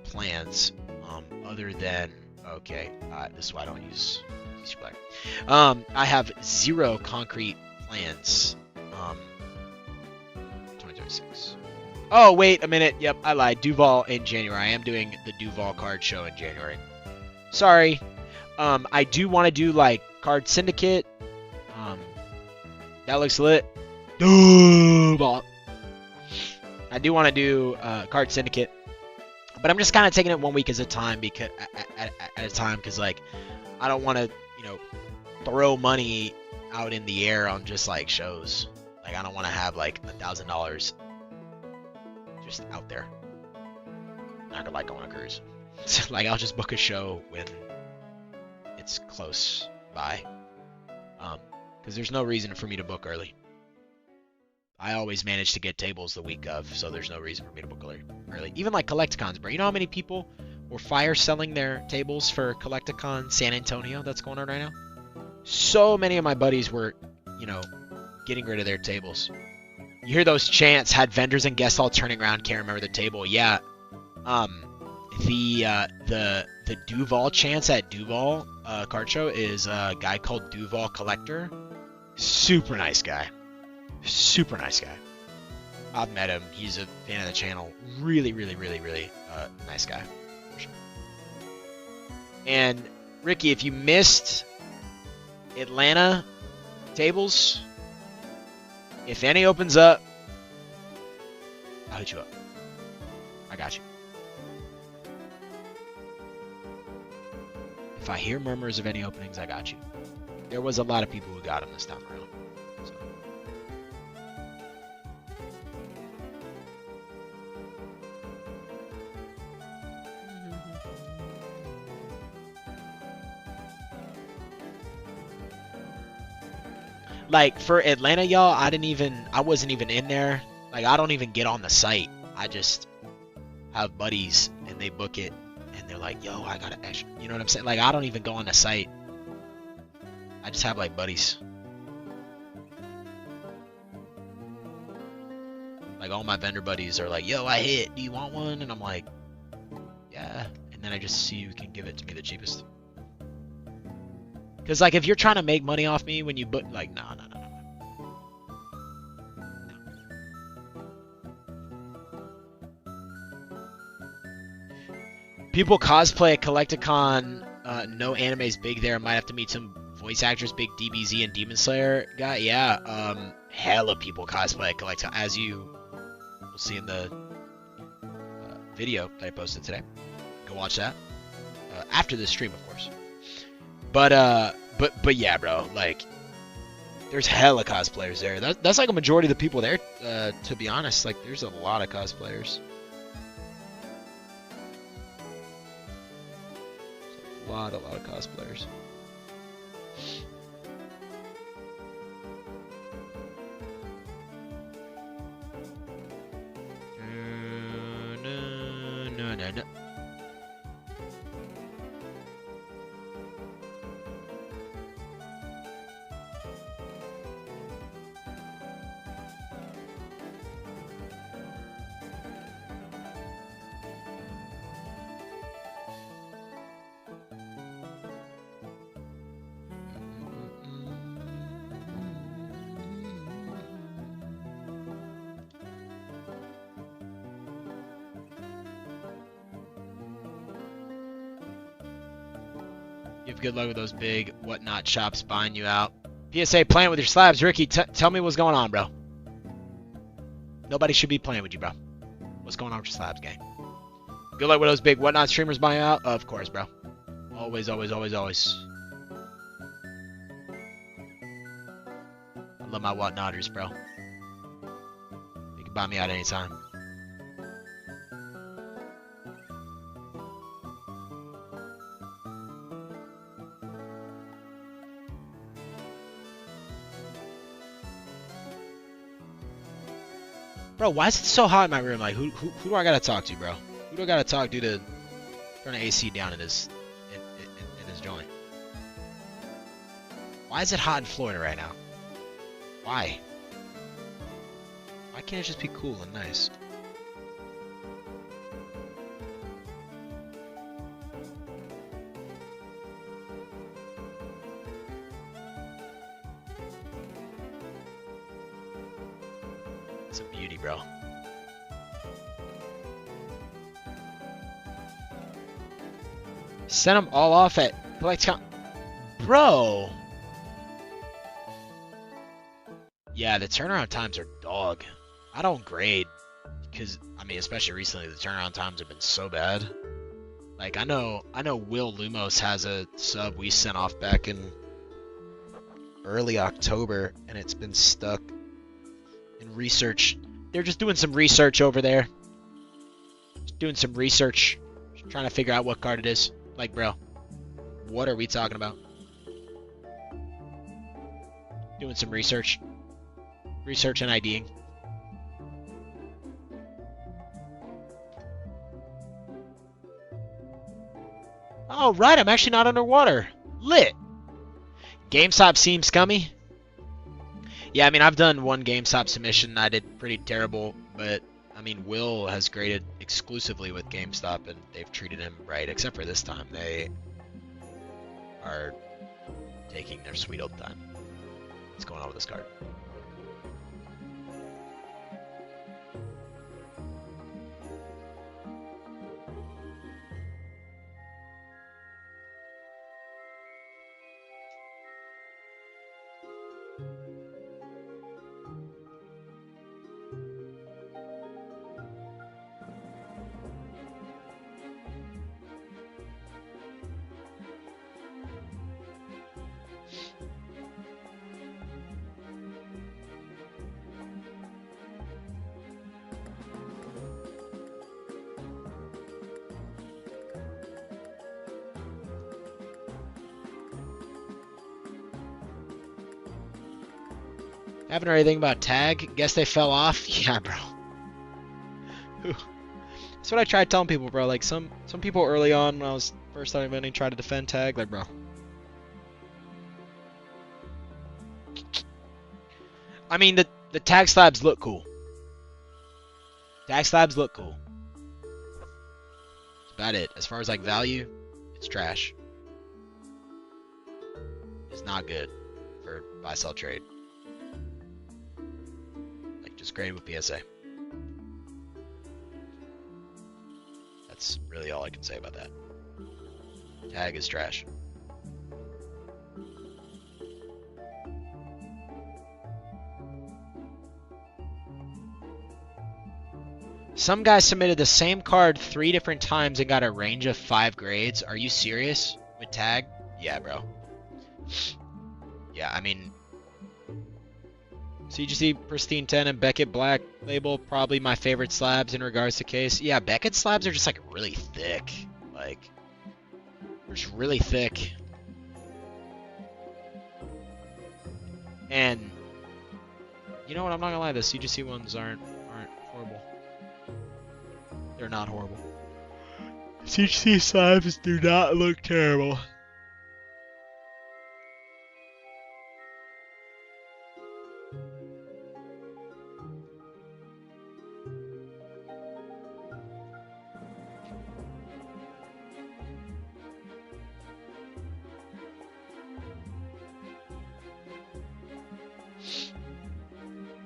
Speaker 1: plans, other than this is why I don't use Black. I have zero concrete plans. 2026. Oh wait a minute. Yep, I lied. Duval in January. I am doing the Duval card show in January. Sorry. I do want to do like Card Syndicate. That looks lit. Duval. I do want to do Card Syndicate, but I'm just kind of taking it one week at a time because like I don't want to throw money out in the air on just like shows. Like I don't want to have like $1,000 just out there. Not gonna like go on a cruise. Like I'll just book a show when it's close by, because there's no reason for me to book early. I always manage to get tables the week of, so there's no reason for me to book early. Even like CollectCons, bro. You know how many people were fire selling their tables for CollectCon San Antonio that's going on right now? So many of my buddies were, getting rid of their tables. You hear those chants, had vendors and guests all turning around, can't remember the table. Yeah. The Duval chants at Duval card show is a guy called Duval Collector. Super nice guy. I've met him. He's a fan of the channel. Really nice guy. For sure. And Ricky, if you missed Atlanta tables, if any opens up, I'll hit you up. I got you. If I hear murmurs of any openings, I got you. There was a lot of people who got them this time around. So. Like for Atlanta, y'all, I wasn't even in there. Like I don't even get on the site. I just have buddies and they book it and they're like, yo, I got an extra. You know what I'm saying? Like I don't even go on the site. I just have like buddies. Like all my vendor buddies are like, yo, I hit. Do you want one? And I'm like, yeah. And then I just see who can give it to me the cheapest. Because, like, if you're trying to make money off me when you book, like, no. People cosplay at Collecticon. No anime's big there. Might have to meet some voice actors, big DBZ and Demon Slayer guy. Yeah, hella people cosplay at Collecticon, as you will see in the video that I posted today. Go watch that. After this stream, of course. But yeah, bro, like, there's hella cosplayers there. That's like a majority of the people there, to be honest. Like, there's a lot of cosplayers. A lot of cosplayers. No. You have good luck with those big whatnot shops buying you out. PSA, playing with your slabs. Ricky, tell me what's going on, bro. Nobody should be playing with you, bro. What's going on with your slabs, gang? Good luck with those big whatnot streamers buying you out. Of course, bro. Always. I love my whatnotters, bro. You can buy me out anytime. Bro, why is it so hot in my room? Like, who do I gotta talk to, bro? Who do I gotta talk to turn the AC down in this joint? Why is it hot in Florida right now? Why? Why can't it just be cool and nice? It's a beauty, bro. Send them all off at Collecticon. Bro! Yeah, the turnaround times are dog. I don't grade. Because, I mean, especially recently, the turnaround times have been so bad. Like, I know Will Lumos has a sub we sent off back in early October, and it's been stuck in research. They're just doing some research over there. Just doing some research. Just trying to figure out what card it is. Like, bro, what are we talking about? Doing some research. Research and IDing. Oh, right, I'm actually not underwater. Lit. GameStop seems scummy. Yeah, I mean, I've done one GameStop submission. I did pretty terrible, but, I mean, Will has graded exclusively with GameStop, and they've treated him right, except for this time. They are taking their sweet old time. What's going on with this card? Haven't heard anything about tag. Guess they fell off. Yeah, bro. That's what I tried telling people, bro. Like some people early on when I was first starting vending tried to defend tag. Like, bro. I mean, the tag slabs look cool. Tag slabs look cool. That's about it. As far as like value, it's trash. It's not good for buy sell trade. Like just graded with PSA. That's really all I can say about that. Tag is trash. Some guy submitted the same card 3 different times and got a range of 5 grades. Are you serious? With tag? Yeah, bro. Yeah, I mean... CGC Pristine 10 and Beckett Black Label, probably my favorite slabs in regards to case. Yeah, Beckett slabs are just like really thick. Like, they're just really thick. And, you know what, I'm not gonna lie, the CGC ones aren't horrible. They're not horrible. CGC slabs do not look terrible.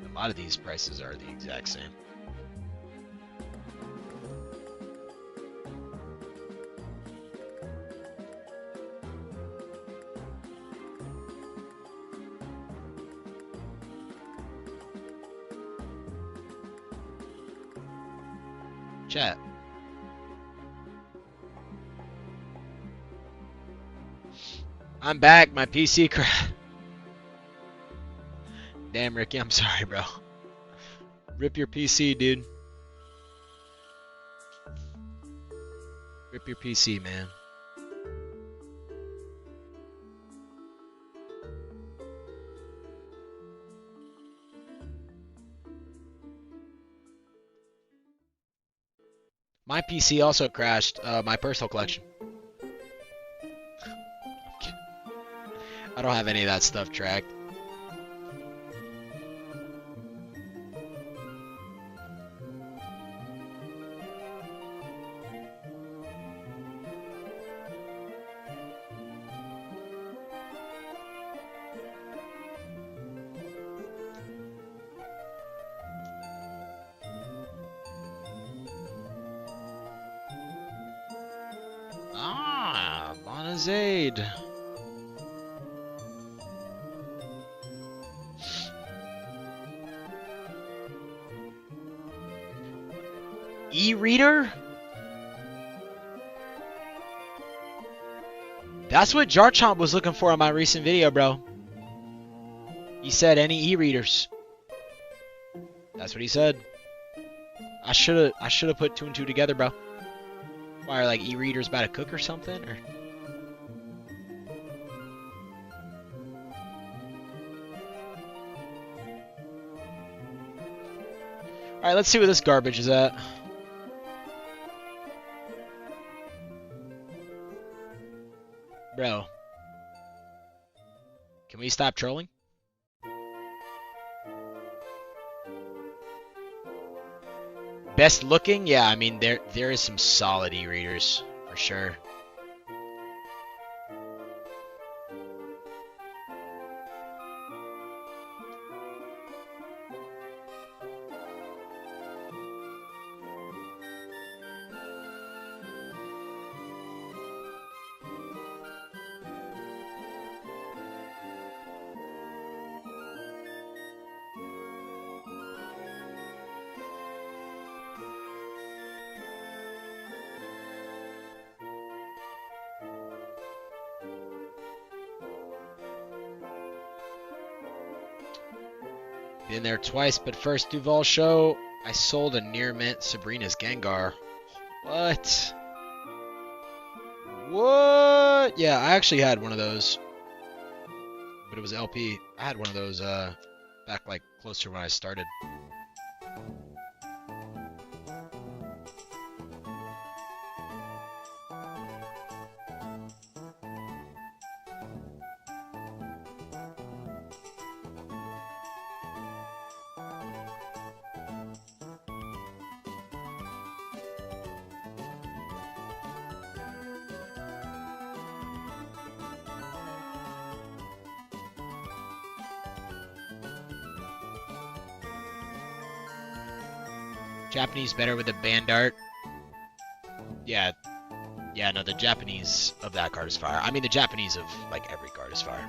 Speaker 1: A lot of these prices are the exact same. Chat. I'm back, my PC crashed. Damn, Ricky, I'm sorry, bro. Rip your PC, dude. Rip your PC, man. My PC also crashed, my personal collection. I don't have any of that stuff tracked. Ah, Bonazade. E-reader? That's what Jarchomp was looking for in my recent video, bro. He said any e-readers. That's what he said. I should have put 2 and 2 together, bro. Why are like e-readers about to cook or something? Or alright, let's see where this garbage is at. Bro. Can we stop trolling? Best looking? Yeah, I mean there is some solid e-readers for sure. Been there twice, but first Duval show, I sold a near mint Sabrina's Gengar. What? What? Yeah, I actually had one of those. But it was LP. I had one of those back like closer when I started. Japanese better with the band art. Yeah. Yeah, no, the Japanese of that card is fire. I mean, the Japanese of, like, every card is fire.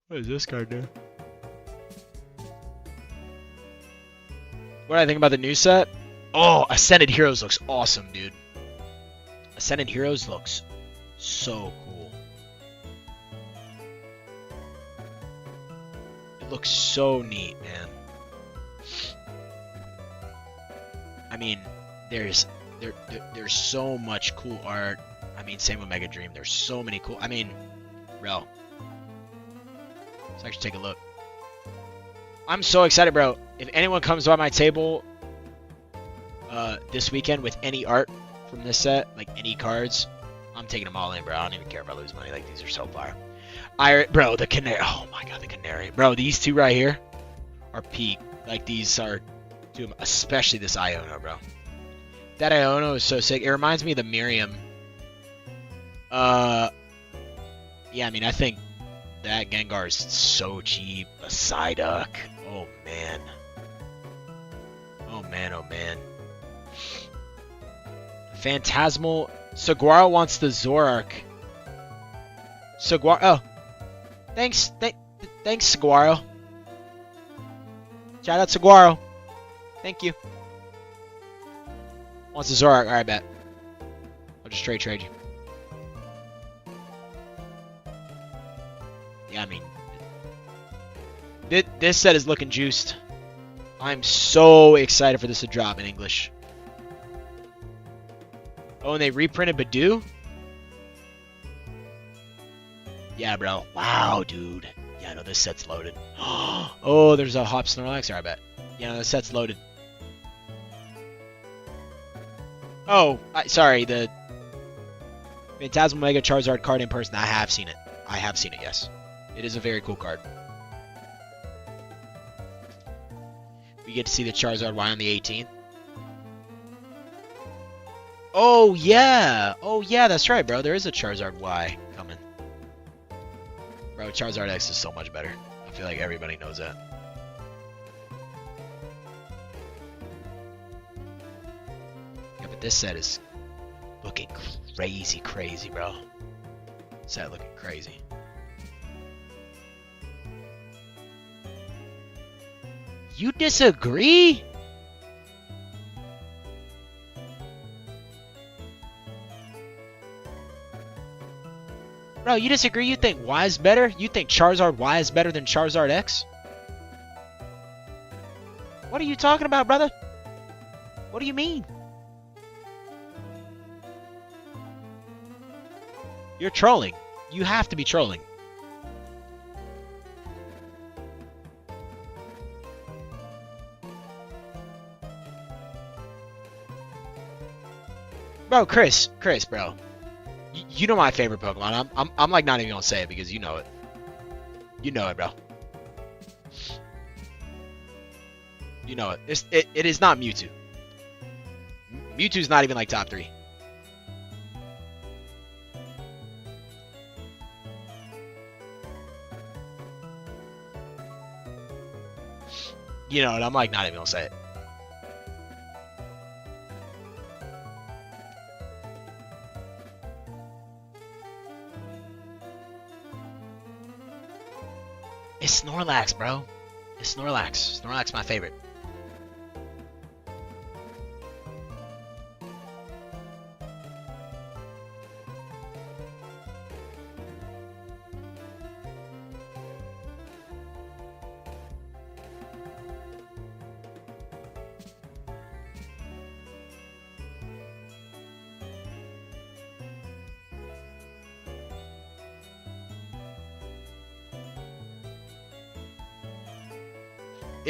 Speaker 1: What does this card do? What do I think about the new set? Oh, Ascended Heroes looks awesome, dude. Ascended Heroes looks so cool. It looks so neat, man. I mean, there's so much cool art. I mean, same with Mega Dream. There's so many cool. I mean, bro. Let's actually take a look. I'm so excited, bro. If anyone comes by my table this weekend with any art from this set, like any cards, I'm taking them all in, bro. I don't even care if I lose money. Like, these are so fire. Bro, the Canary. Oh my god, the Canary. Bro, these two right here are peak. Like, these are, dude, especially this Iono, bro. That Iono is so sick. It reminds me of the Miriam. Yeah, I mean, I think that Gengar is so cheap. A Psyduck. Oh, man. Oh, man, oh, man. Phantasmal. Saguaro wants the Zoroark. Saguaro. Oh. Thanks. Thanks, Saguaro. Shout out Saguaro. Thank you. Wants the Zoroark. Alright, bet. I'll just trade you. Yeah, I mean, this set is looking juiced. I'm so excited for this to drop in English. Oh, and they reprinted Badoo? Yeah, bro. Wow, dude. Yeah, no, this set's loaded. Oh, there's a Hop Snorlax there, I bet. Yeah, no, this set's loaded. Oh, sorry, the Phantasmal Mega Charizard card in person. I have seen it. I have seen it, yes. It is a very cool card. We get to see the Charizard Y on the 18th. Oh, yeah. Oh, yeah, that's right, bro. There is a Charizard Y coming. Bro, Charizard X is so much better. I feel like everybody knows that. Yeah, but this set is looking crazy, bro. Set looking crazy. You disagree? Bro, you disagree? You think Y is better? You think Charizard Y is better than Charizard X? What are you talking about, brother? What do you mean? You're trolling. You have to be trolling. Bro, Chris, bro. You know my favorite Pokemon. I'm like not even gonna say it because you know it. You know it, bro. You know it. It is not Mewtwo. Mewtwo's not even like top 3. You know it. I'm like not even gonna say it. It's Snorlax, bro. It's Snorlax. Snorlax my favorite.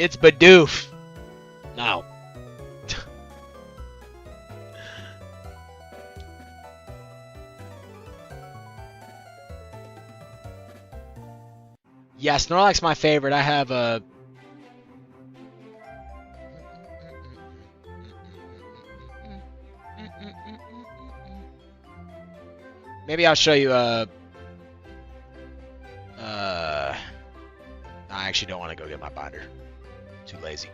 Speaker 1: It's Bidoof. No. Yeah, Snorlax my favorite. I have a. Maybe I'll show you a. I actually don't want to go get my binder. Too lazy.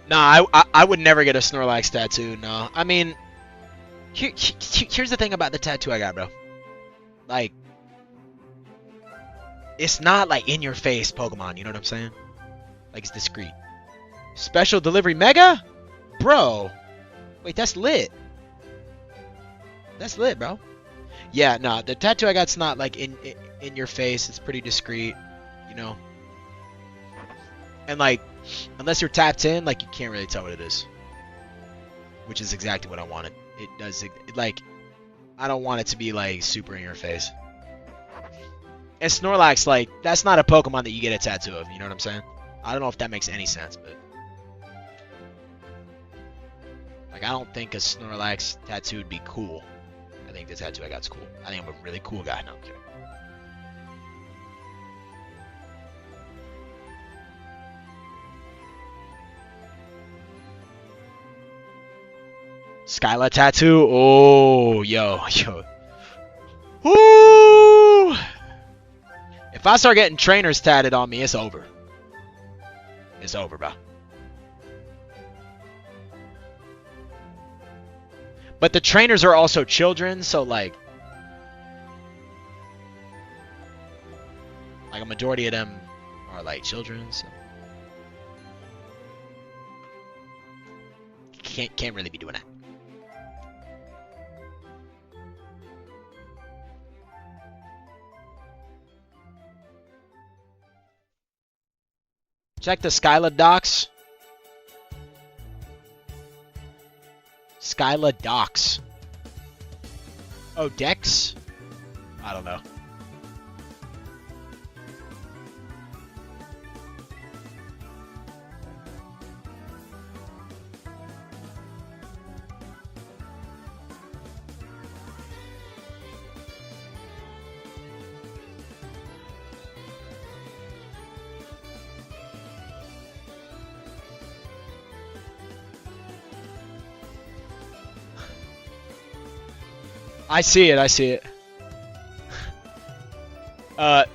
Speaker 1: Nah, I would never get a Snorlax tattoo. No, I mean, here's the thing about the tattoo I got, bro. Like, it's not like in your face Pokemon. You know what I'm saying? Like, it's discreet. Special delivery mega, bro. Wait, that's lit. That's lit, bro. Yeah, no, the tattoo I got's not like in your face. It's pretty discreet. You know, and like, unless you're tapped in, like, you can't really tell what it is, which is exactly what I wanted. It does, like, I don't want it to be like super in your face. And Snorlax, like, that's not a Pokemon that you get a tattoo of. You know what I'm saying? I don't know if that makes any sense, but like, I don't think a Snorlax tattoo would be cool. I think the tattoo I got's cool. I think I'm a really cool guy. No, I'm kidding. Skyla tattoo. Oh, yo. Woo! If I start getting trainers tatted on me, it's over. It's over, bro. But the trainers are also children, so like a majority of them are like children, so can't really be doing that. Check the Skyla docs. Skyla docs. Oh, Dex? I don't know. I see it.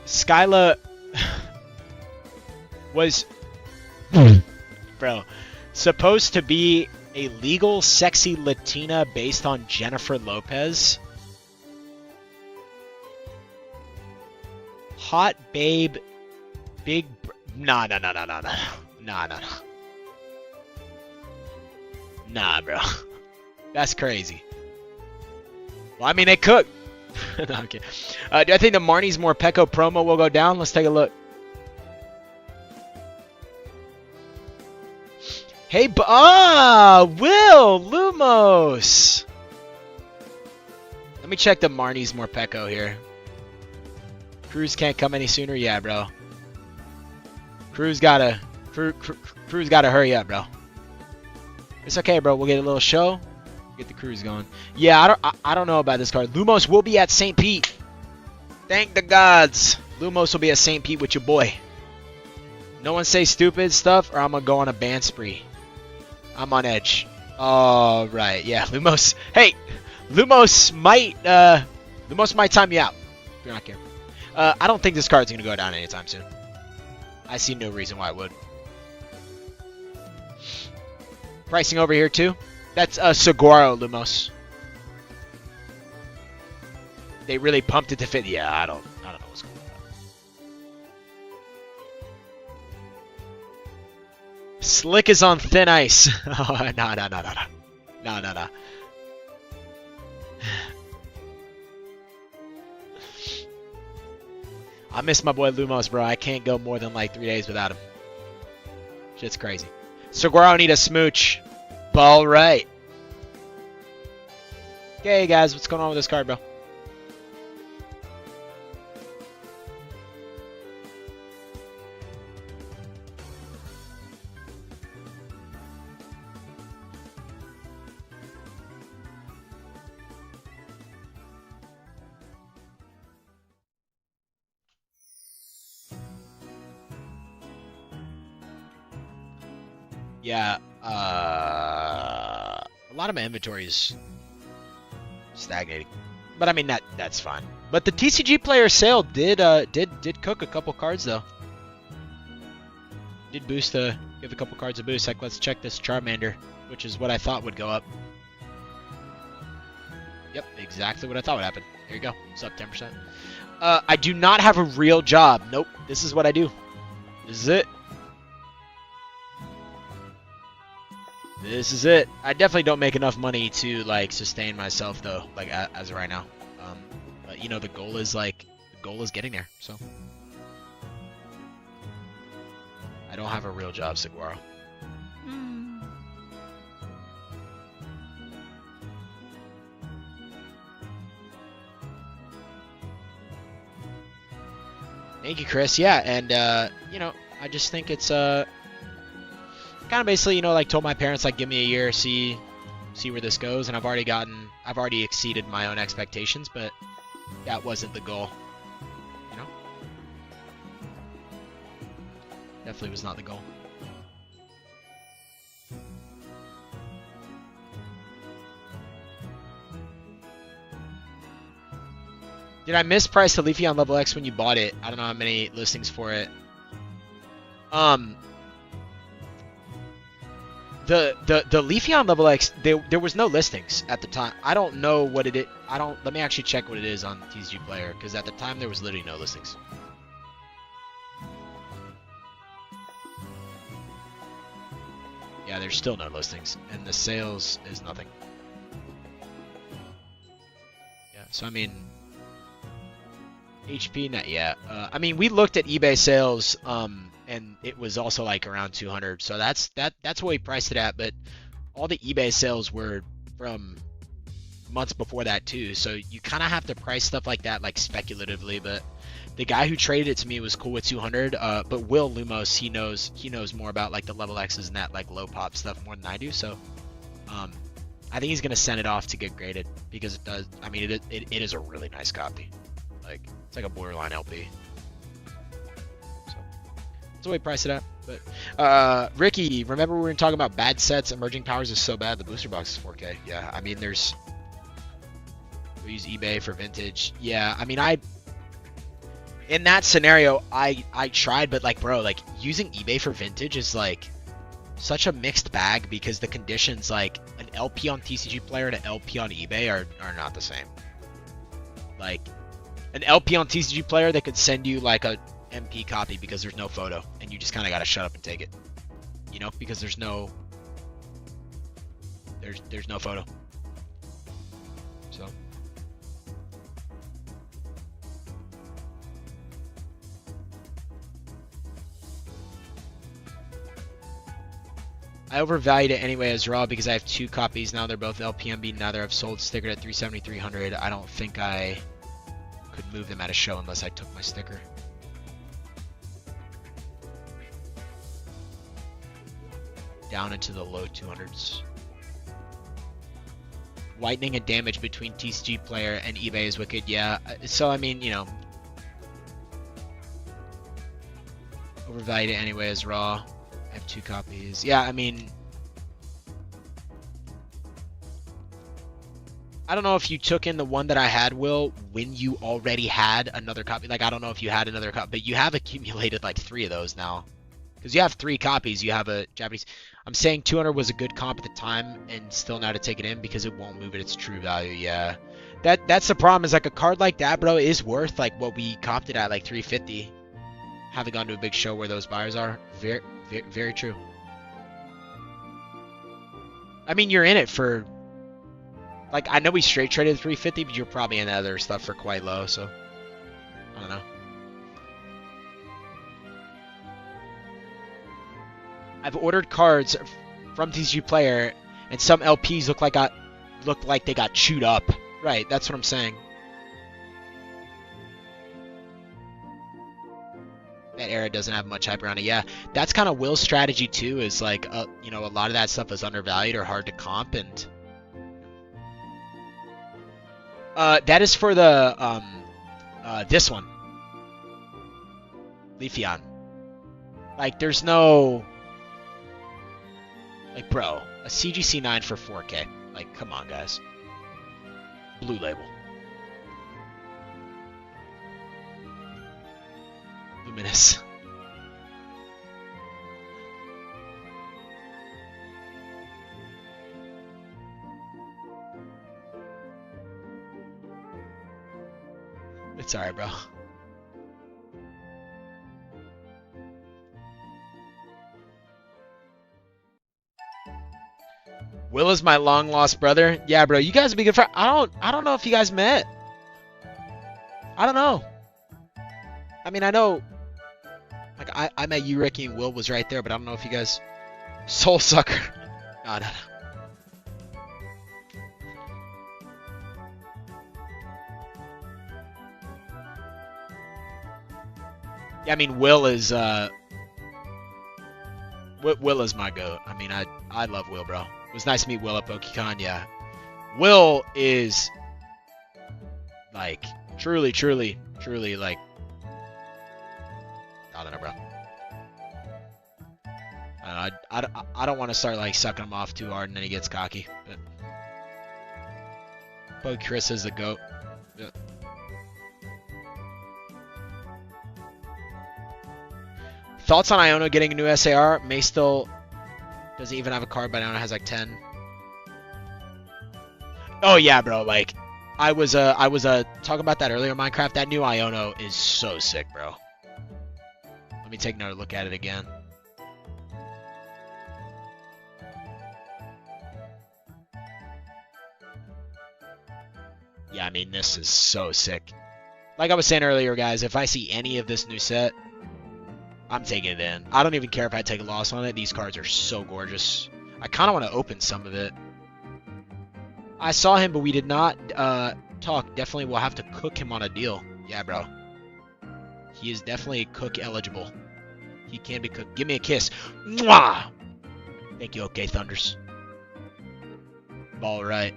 Speaker 1: Skyla was, bro, supposed to be a legal, sexy Latina based on Jennifer Lopez. Hot babe, big, nah, bro, that's crazy. Well, I mean, they cook. No, I'm kidding. Do I think the Marnie's Morpeko promo will go down? Let's take a look. Hey, Will Lumos. Let me check the Marnie's Morpeko here. Cruz can't come any sooner. Yeah, bro. Cruz gotta hurry up, bro. It's okay, bro. We'll get a little show. Get the cruise going. Yeah, I don't know about this card. Lumos will be at St. Pete. Thank the gods. Lumos will be at St. Pete with your boy. No one say stupid stuff or I'm gonna go on a ban spree. I'm on edge. All right, yeah, Lumos. Hey, Lumos might time you out if you're not careful. I don't think this card's gonna go down anytime soon. I see no reason why it would. Pricing over here too. That's Saguaro Lumos. They really pumped it to fit. Yeah, I don't know what's going on. Slick is on thin ice. Oh, no, no, no, no, no. No, no, no. I miss my boy Lumos, bro. I can't go more than like 3 days without him. Shit's crazy. Saguaro need a smooch. Ball right. Okay, guys, what's going on with this card, bro? Yeah, a lot of my inventory is stagnating, but I mean that's fine. But the TCG player sale did cook a couple cards though. Did boost give a couple cards a boost. Like let's check this Charmander, which is what I thought would go up. Yep, exactly what I thought would happen. There you go. It's up 10%. I do not have a real job. Nope. This is what I do. This is it. This is it. I definitely don't make enough money to like sustain myself though, like as of right now. But you know the goal is getting there. So I don't have a real job, Saguaro. Thank you, Chris. Yeah, and you know, I just think it's kind of basically, you know, like told my parents like give me a year, see where this goes, and I've already exceeded my own expectations, but that wasn't the goal, you know. Definitely was not the goal. Did I misprice the Leafy on Level X when you bought it? I don't know how many listings for it. The Leafy on Level X, there was no listings at the time. I don't know what it is. Let me actually check what it is on TCG Player, because at the time there was literally no listings. Yeah, there's still no listings, and the sales is nothing. Yeah, so I mean, HP net, yeah. I mean, we looked at eBay sales, and it was also like around 200. So that's what we priced it at. But all the eBay sales were from months before that too. So you kind of have to price stuff like that like speculatively. But the guy who traded it to me was cool with 200. But Will Lumos, he knows more about like the level X's and that like low pop stuff more than I do. So I think he's gonna send it off to get graded because it does. I mean, it is a really nice copy. Like it's like a borderline LP. That's the way we price it at. But Ricky, remember we were talking about bad sets? Emerging Powers is so bad. The booster box is 4K. Yeah, I mean we use eBay for vintage. Yeah, I mean in that scenario I tried, but like bro, like using eBay for vintage is like such a mixed bag because the conditions like an LP on TCG Player and an LP on eBay are not the same. Like an LP on TCG Player that could send you like a MP copy because there's no photo and you just kind of got to shut up and take it, you know, because there's no photo. So I overvalued it anyway as raw because I have 2 copies now. They're both LPMB. Neither have sold, stickered at 370-300. I don't think I could move them at a show unless I took my sticker. Down into the low 200s. Whitening and damage between TCG Player and eBay is wicked. Yeah, so I mean, you know, overvalued it anyway as raw. I have 2 copies. Yeah, I mean, I don't know if you took in the one that I had, Will, when you already had another copy. Like, I don't know if you had another copy, but you have accumulated like 3 of those now. Because you have 3 copies. You have a Japanese. I'm saying 200 was a good comp at the time, and still now to take it in because it won't move at its true value. Yeah, that's the problem. Is like a card like that, bro, is worth like what we comped it at, like 350. Haven't gone to a big show where those buyers are. Very, very, very true. I mean, you're in it for like I know we straight traded 350, but you're probably in other stuff for quite low. So I don't know. I've ordered cards from TCG Player, and some LPs look like they got chewed up. Right, that's what I'm saying. That era doesn't have much hype around it. Yeah, that's kind of Will's strategy too. Is like, you know, a lot of that stuff is undervalued or hard to comp, and that is for the this one, Leafeon. Like, there's no like, bro, a CGC 9 for 4K. Like, come on, guys. Blue Label, Luminous. It's alright, bro. Will is my long lost brother. Yeah, bro, you guys would be good friends. I don't know if you guys met. I don't know. I mean, I know, like, I met you, Ricky, and Will was right there, but I don't know if you guys. Soul Sucker. No, no, no. Yeah, I mean, Will is my goat. I mean, I love Will, bro. It was nice to meet Will at PokeCon. Yeah, Will is like truly, truly, truly like, I don't know, bro. I don't want to start like sucking him off too hard and then he gets cocky. But Poke Chris is the goat. Yeah. Thoughts on Iono getting a new SAR? May still doesn't even have a card, but Iono has like 10. Oh yeah, bro. Like, I was talking about that earlier in Minecraft. That new Iono is so sick, bro. Let me take another look at it again. Yeah, I mean, this is so sick. Like I was saying earlier, guys, if I see any of this new set, I'm taking it in. I don't even care if I take a loss on it. These cards are so gorgeous. I kind of want to open some of it. I saw him, but we did not talk. Definitely will have to cook him on a deal. Yeah, bro. He is definitely cook eligible. He can be cooked. Give me a kiss. Mwah! Thank you, okay, Thunders. All right.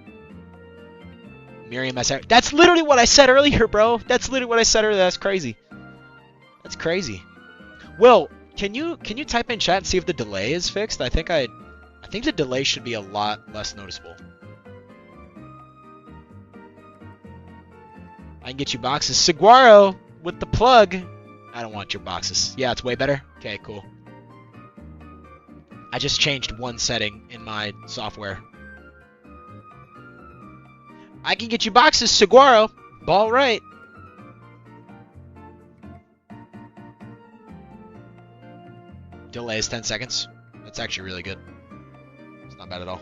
Speaker 1: Miriam SR. That's literally what I said earlier, bro. That's literally what I said earlier. That's crazy. That's crazy. Will, can you type in chat and see if the delay is fixed? I think the delay should be a lot less noticeable. I can get you boxes. Saguaro with the plug. I don't want your boxes. Yeah, it's way better. Okay, cool. I just changed one setting in my software. I can get you boxes, Saguaro. Ball right. Delay is 10 seconds. That's actually really good. It's not bad at all.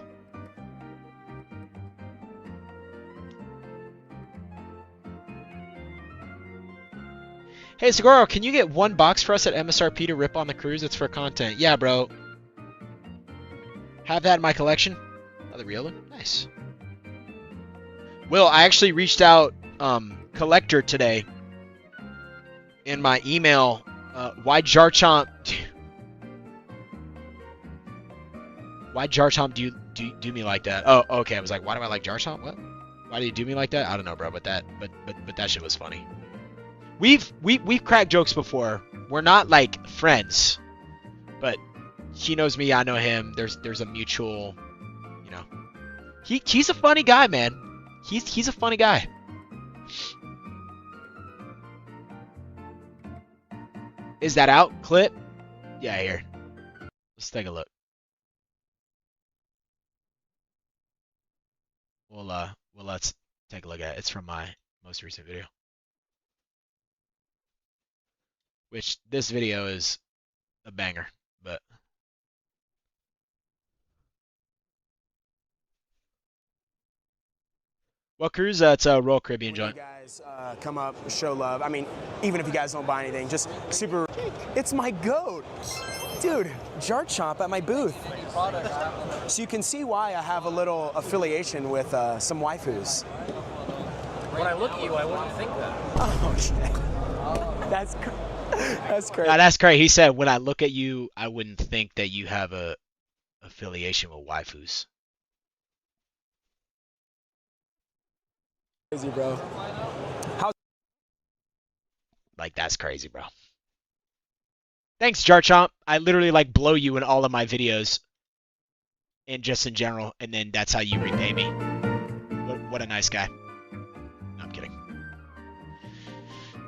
Speaker 1: Hey, Saguaro, can you get one box for us at MSRP to rip on the cruise? It's for content. Yeah, bro. Have that in my collection. Another real one. Nice. Will, I actually reached out Collector today in my email. Why Jarchomp? Why Jarchomp do me like that? Oh, okay. I was like, why do I like Jarchomp? What? Why do you do me like that? I don't know, bro. But that shit was funny. We've cracked jokes before. We're not like friends, but he knows me. I know him. There's a mutual, you know. He's a funny guy, man. He's a funny guy. Is that out? Clip? Yeah, here. Let's take a look. Well, let's take a look at it. It's from my most recent video. Which this video is a banger, but What cruise? That's a Royal Caribbean
Speaker 2: When you
Speaker 1: joint.
Speaker 2: guys come up, show love. I mean, even if you guys don't buy anything, just super. It's my goat, dude. Jar Chomp at my booth. So you can see why I have a little affiliation with some waifus.
Speaker 3: When I look at you, I wouldn't think that.
Speaker 2: Oh shit. That's crazy.
Speaker 1: Now, that's great. He said, when I look at you, I wouldn't think that you have a affiliation with waifus.
Speaker 2: Crazy, bro.
Speaker 1: Like, that's crazy, bro. Thanks, Jar Chomp. I literally, like, blow you in all of my videos. And just in general. And then that's how you repay me. What a nice guy. No, I'm kidding.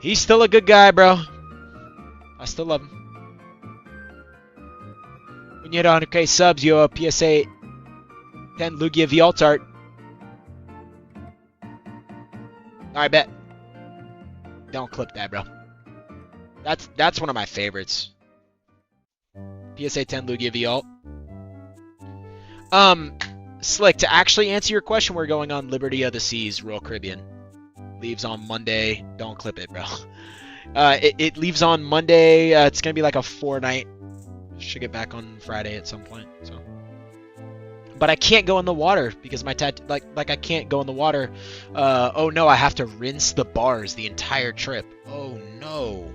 Speaker 1: He's still a good guy, bro. I still love him. When you hit 100k subs, you owe a PSA 10 Lugia V alt art. Alright, bet. Don't clip that, bro. That's one of my favorites. PSA 10 Lugia V alt. Slick, to actually answer your question, we're going on Liberty of the Seas, Royal Caribbean. Leaves on Monday. Don't clip it, bro. It leaves on Monday. It's gonna be like a 4-night. Should get back on Friday at some point. So, but I can't go in the water because my like I can't go in the water. Oh no, I have to rinse the bars the entire trip. Oh no.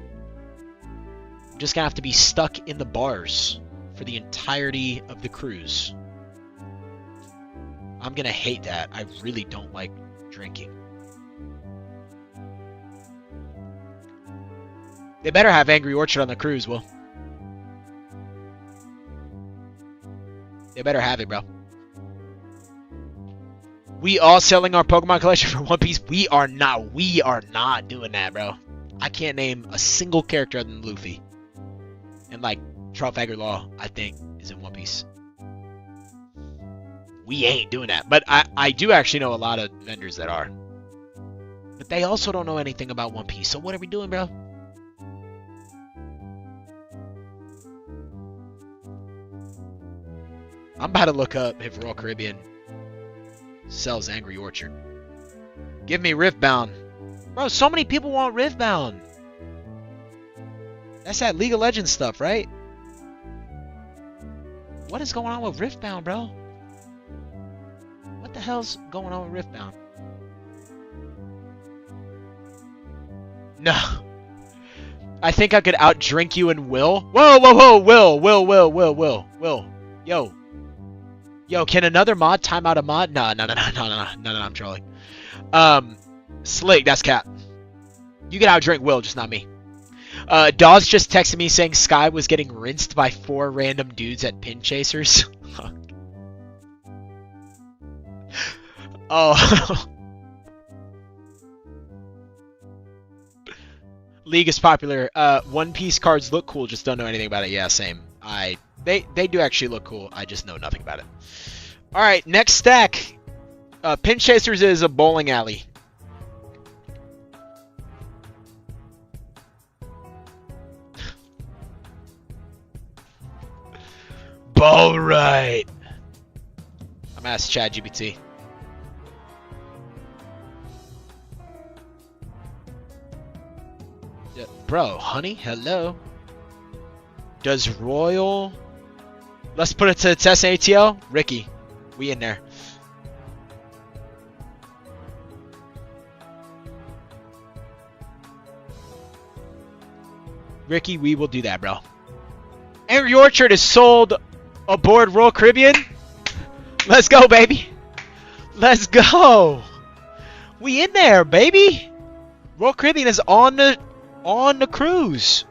Speaker 1: I'm just gonna have to be stuck in the bars for the entirety of the cruise. I'm gonna hate that. I really don't like drinking. They better have Angry Orchard on the cruise, Will. They better have it, bro. We all selling our Pokemon collection for One Piece. We are not doing that, bro. I can't name a single character other than Luffy. And like Trafalgar Law, I think, is in One Piece. We ain't doing that. But I do actually know a lot of vendors that are. But they also don't know anything about One Piece. So what are we doing, bro? I'm about to look up if Royal Caribbean sells Angry Orchard. Give me Riftbound. Bro, so many people want Riftbound. That's that League of Legends stuff, right? What is going on with Riftbound, bro? What the hell's going on with Riftbound? No. I think I could outdrink you and Will. Whoa, whoa, whoa, Will. Yo, can another mod time out a mod? No, I'm trolling. Slick, that's cap. You can outdrink Will, just not me. Dawes just texted me saying Sky was getting rinsed by 4 random dudes at Pin Chasers. Oh. League is popular. One Piece cards look cool, just don't know anything about it. Yeah, same. They do actually look cool. I just know nothing about it. All right, next stack. Pin Chasers is a bowling alley. Ball right. I'm gonna ask ChatGPT. Yeah, bro, honey, hello. Does Royal... Let's put it to the test, ATL. Ricky, we in there. Ricky, we will do that, bro. Angry Orchard is sold aboard Royal Caribbean. Let's go, baby. Let's go. We in there, baby. Royal Caribbean is on the cruise.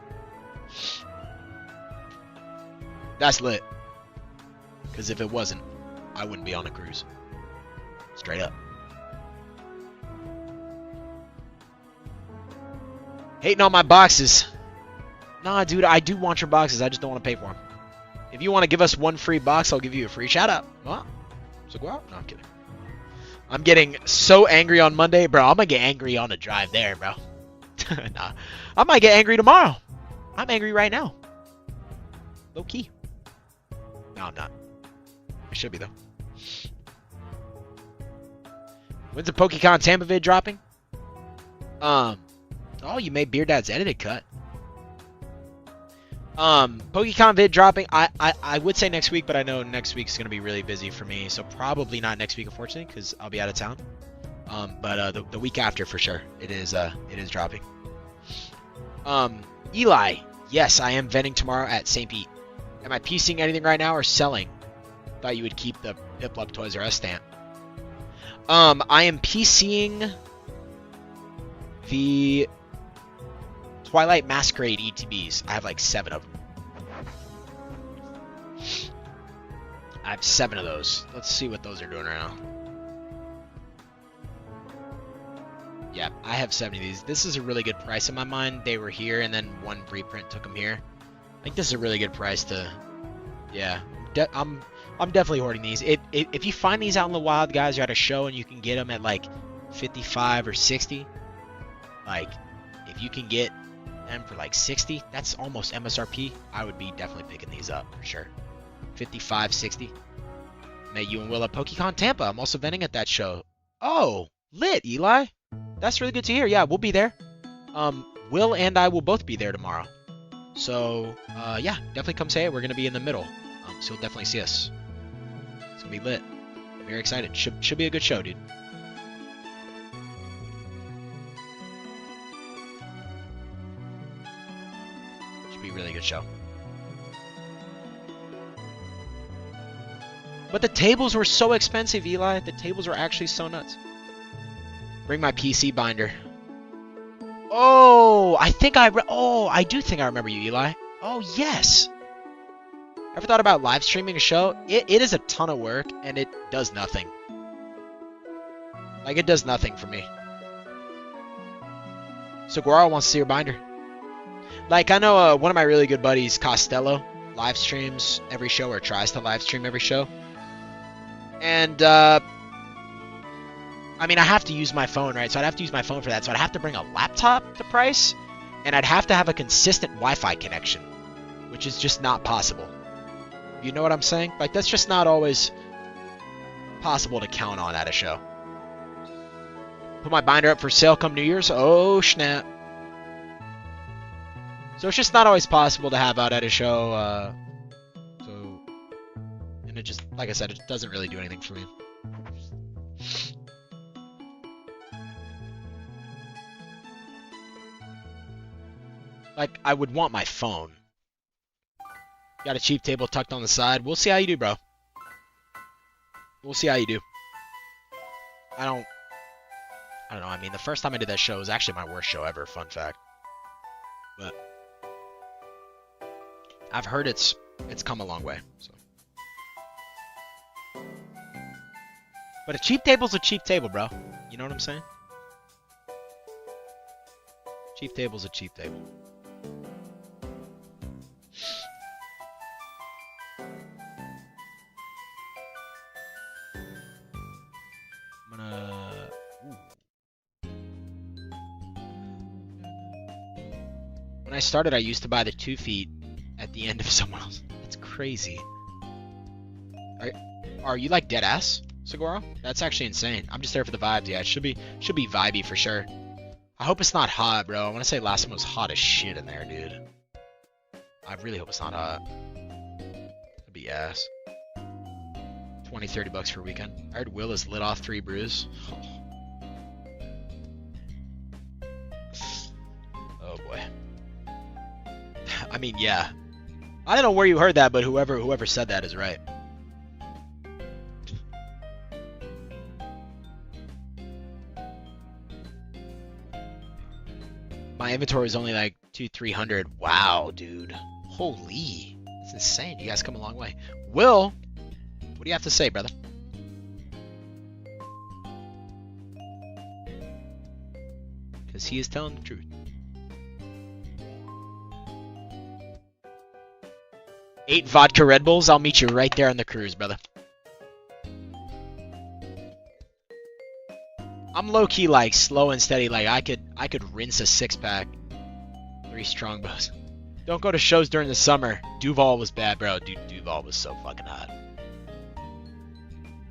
Speaker 1: That's lit. Because if it wasn't, I wouldn't be on a cruise. Straight up. Hating on my boxes. Nah, dude, I do want your boxes. I just don't want to pay for them. If you want to give us one free box, I'll give you a free shout out. What? So go out? No, I'm kidding. I'm getting so angry on Monday. Bro, I'm going to get angry on the drive there, bro. Nah. I might get angry tomorrow. I'm angry right now. Low key. No, I'm not. I should be, though. When's the PokeCon Tampa vid dropping? Oh, you made Beer Dad's edited cut. PokeCon vid dropping. I would say next week, but I know next week's gonna be really busy for me, so probably not next week, unfortunately, because I'll be out of town. But the week after for sure, it is dropping. Eli, yes, I am vending tomorrow at St. Pete. Am I piecing anything right now or selling? Thought you would keep the Piplup Toys R Us stamp. I am PCing the Twilight Masquerade ETBs. I have like 7 of them. I have 7 of those. Let's see what those are doing right now. Yeah, I have 7 of these. This is a really good price in my mind. They were here, and then one reprint took them here. I think this is a really good price to... Yeah, I'm definitely hoarding these. If you find these out in the wild, guys, you're at a show and you can get them at like 55 or 60. Like, if you can get them for like 60, that's almost MSRP. I would be definitely picking these up for sure. 55, 60. May you and Will at PokeCon Tampa. I'm also vending at that show. Oh, lit, Eli. That's really good to hear. Yeah, we'll be there. Will and I will both be there tomorrow. So, yeah, definitely come say it. We're going to be in the middle. So you'll definitely see us. It's going to be lit. Very excited. Should be a good show, dude. Should be a really good show. But the tables were so expensive, Eli. The tables were actually so nuts. Bring my PC binder. Oh, I do think I remember you, Eli. Oh, yes. Ever thought about live streaming a show? It is a ton of work, and it does nothing. Like, it does nothing for me. Saguaro wants to see your binder. Like, I know one of my really good buddies, Costello, live streams every show, or tries to live stream every show. And, I mean, I have to use my phone, right? So I'd have to use my phone for that. So I'd have to bring a laptop to price, and I'd have to have a consistent Wi-Fi connection, which is just not possible. You know what I'm saying? Like, that's just not always possible to count on at a show. Put my binder up for sale come New Year's. Oh, snap. So it's just not always possible to have out at a show. And it just, like I said, it doesn't really do anything for me. Like, I would want my phone. Got a cheap table tucked on the side. We'll see how you do, bro. We'll see how you do. I don't know. I mean, the first time I did that show was actually my worst show ever. Fun fact. But I've heard it's come a long way. So. But a cheap table's a cheap table, bro. You know what I'm saying? Cheap table's a cheap table. When I started, I used to buy the 2 feet at the end of someone else. That's crazy. Are you like dead ass, Saguaro? That's actually insane. I'm just there for the vibes. Yeah, it should be vibey for sure. I hope it's not hot, bro. I want to say last one was hot as shit in there, dude. I really hope it's not hot. That'd be ass. 20, 30 bucks for a weekend. I heard Will has lit off 3 brews. Oh boy. I mean, yeah. I don't know where you heard that, but whoever said that is right. My inventory is only like 200-300. Wow, dude. Holy. That's insane. You guys come a long way. Will, what do you have to say, brother? Because he is telling the truth. 8 vodka Red Bulls. I'll meet you right there on the cruise, brother. I'm low-key like slow and steady. Like I could rinse a 6-pack. 3 Strongbos. Don't go to shows during the summer. Duval was bad, bro. Dude, Duval was so fucking hot.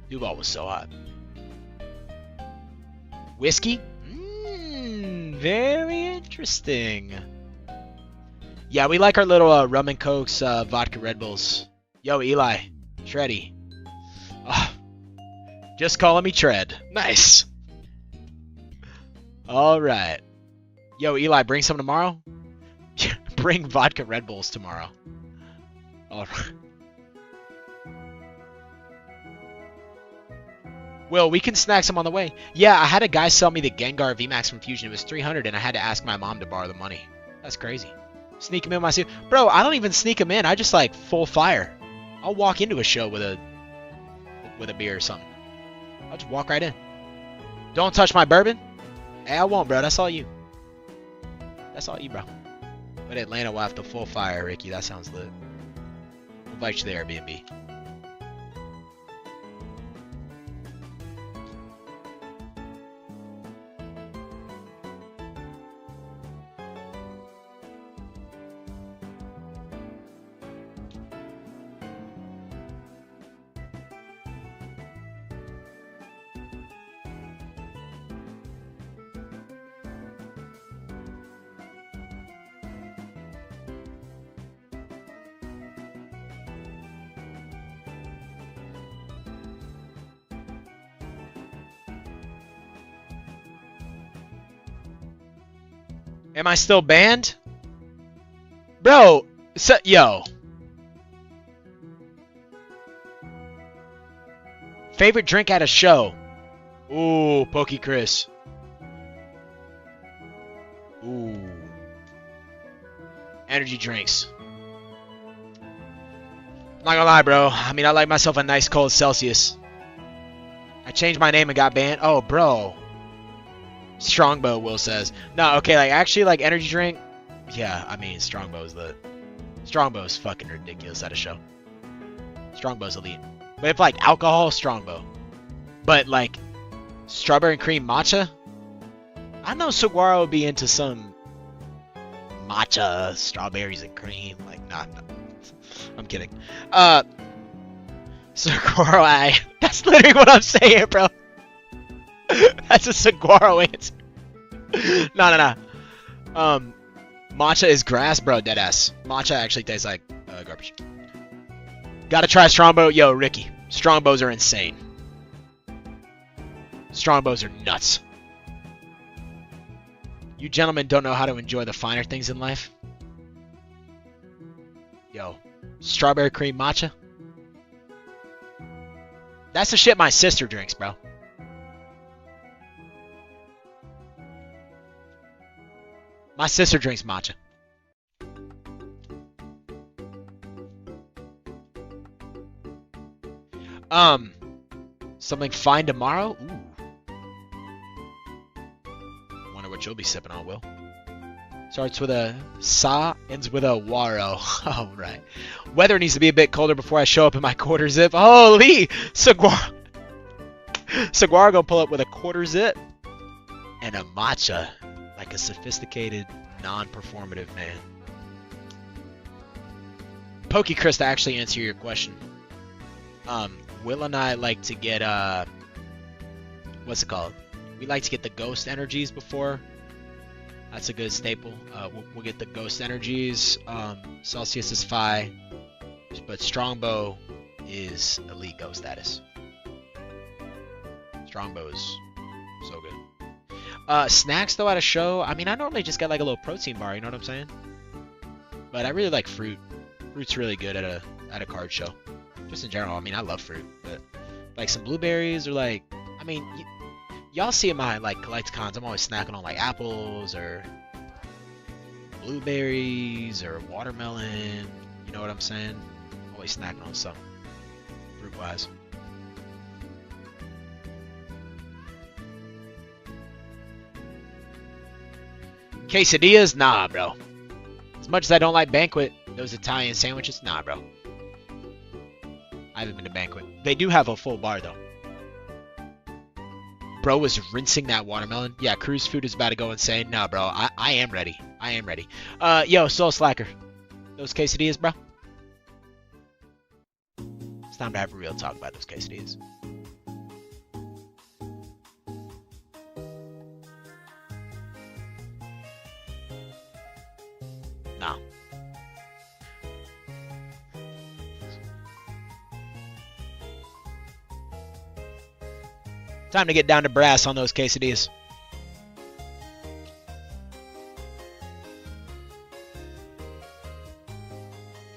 Speaker 1: Duval was so hot. Whiskey? Very interesting. Yeah, we like our little rum and cokes, vodka Red Bulls. Yo, Eli. Shreddy. Oh, just calling me Tread. Nice. Alright. Yo, Eli, bring some tomorrow? Bring vodka Red Bulls tomorrow. Alright. Will, we can snack some on the way. Yeah, I had a guy sell me the Gengar VMAX from Fusion. It was 300 and I had to ask my mom to borrow the money. That's crazy. Sneak him in my suit. Bro, I don't even sneak him in. I just like full fire. I'll walk into a show with a beer or something. I'll just walk right in. Don't touch my bourbon. Hey, I won't, bro. That's all you. That's all you, bro. But Atlanta will have to full fire, Ricky. That sounds lit. We'll invite you to the Airbnb. Am I still banned? Bro, yo. Favorite drink at a show? Ooh, Pokey Chris. Ooh. Energy drinks. I'm not gonna lie, bro. I mean, I like myself a nice cold Celsius. I changed my name and got banned. Oh, bro. Strongbow, Will says. No, okay, like, actually, like, energy drink. Yeah, I mean, Strongbow's fucking ridiculous at a show. Strongbow's elite. But if, like, alcohol, Strongbow. But, like, strawberry and cream matcha? I know Saguaro would be into some matcha, strawberries and cream. Like, nah. I'm kidding. Saguaro, that's literally what I'm saying, bro. That's a Saguaro answer. No. Matcha is grass, bro. Deadass. Matcha actually tastes like garbage. Gotta try Strongbow. Yo, Ricky. Strongbows are insane. Strongbows are nuts. You gentlemen don't know how to enjoy the finer things in life. Yo, strawberry cream matcha. That's the shit my sister drinks, bro. My sister drinks matcha. Something fine tomorrow? Ooh. Wonder what you'll be sipping on, Will. Starts with a sa, ends with a waro. Oh, right. Weather needs to be a bit colder before I show up in my quarter zip. Holy! Saguaro gonna pull up with a quarter zip and a matcha. Like a sophisticated, non-performative man. Pokey Chris, to actually answer your question. Will and I like to get, what's it called? We like to get the ghost energies before. That's a good staple. We'll get the ghost energies. Celsius is Phi. But Strongbow is elite ghost status. Strongbow is so good. Snacks though at a show, I mean, I normally just get like a little protein bar, you know what I'm saying? But I really like fruit. Fruit's really good at a card show. Just in general, I mean, I love fruit. But like some blueberries or like, I mean, y'all see in my like collecticons, I'm always snacking on like apples or blueberries or watermelon. You know what I'm saying? Always snacking on something fruit-wise. Quesadillas? Nah, bro. As much as I don't like Banquet, those Italian sandwiches, nah, bro. I haven't been to Banquet. They do have a full bar, though. Bro was rinsing that watermelon. Yeah, cruise food is about to go insane. Nah, bro. I am ready. I am ready. Yo, Soul Slacker. Those quesadillas, bro? It's time to have a real talk about those quesadillas. Time to get down to brass on those quesadillas.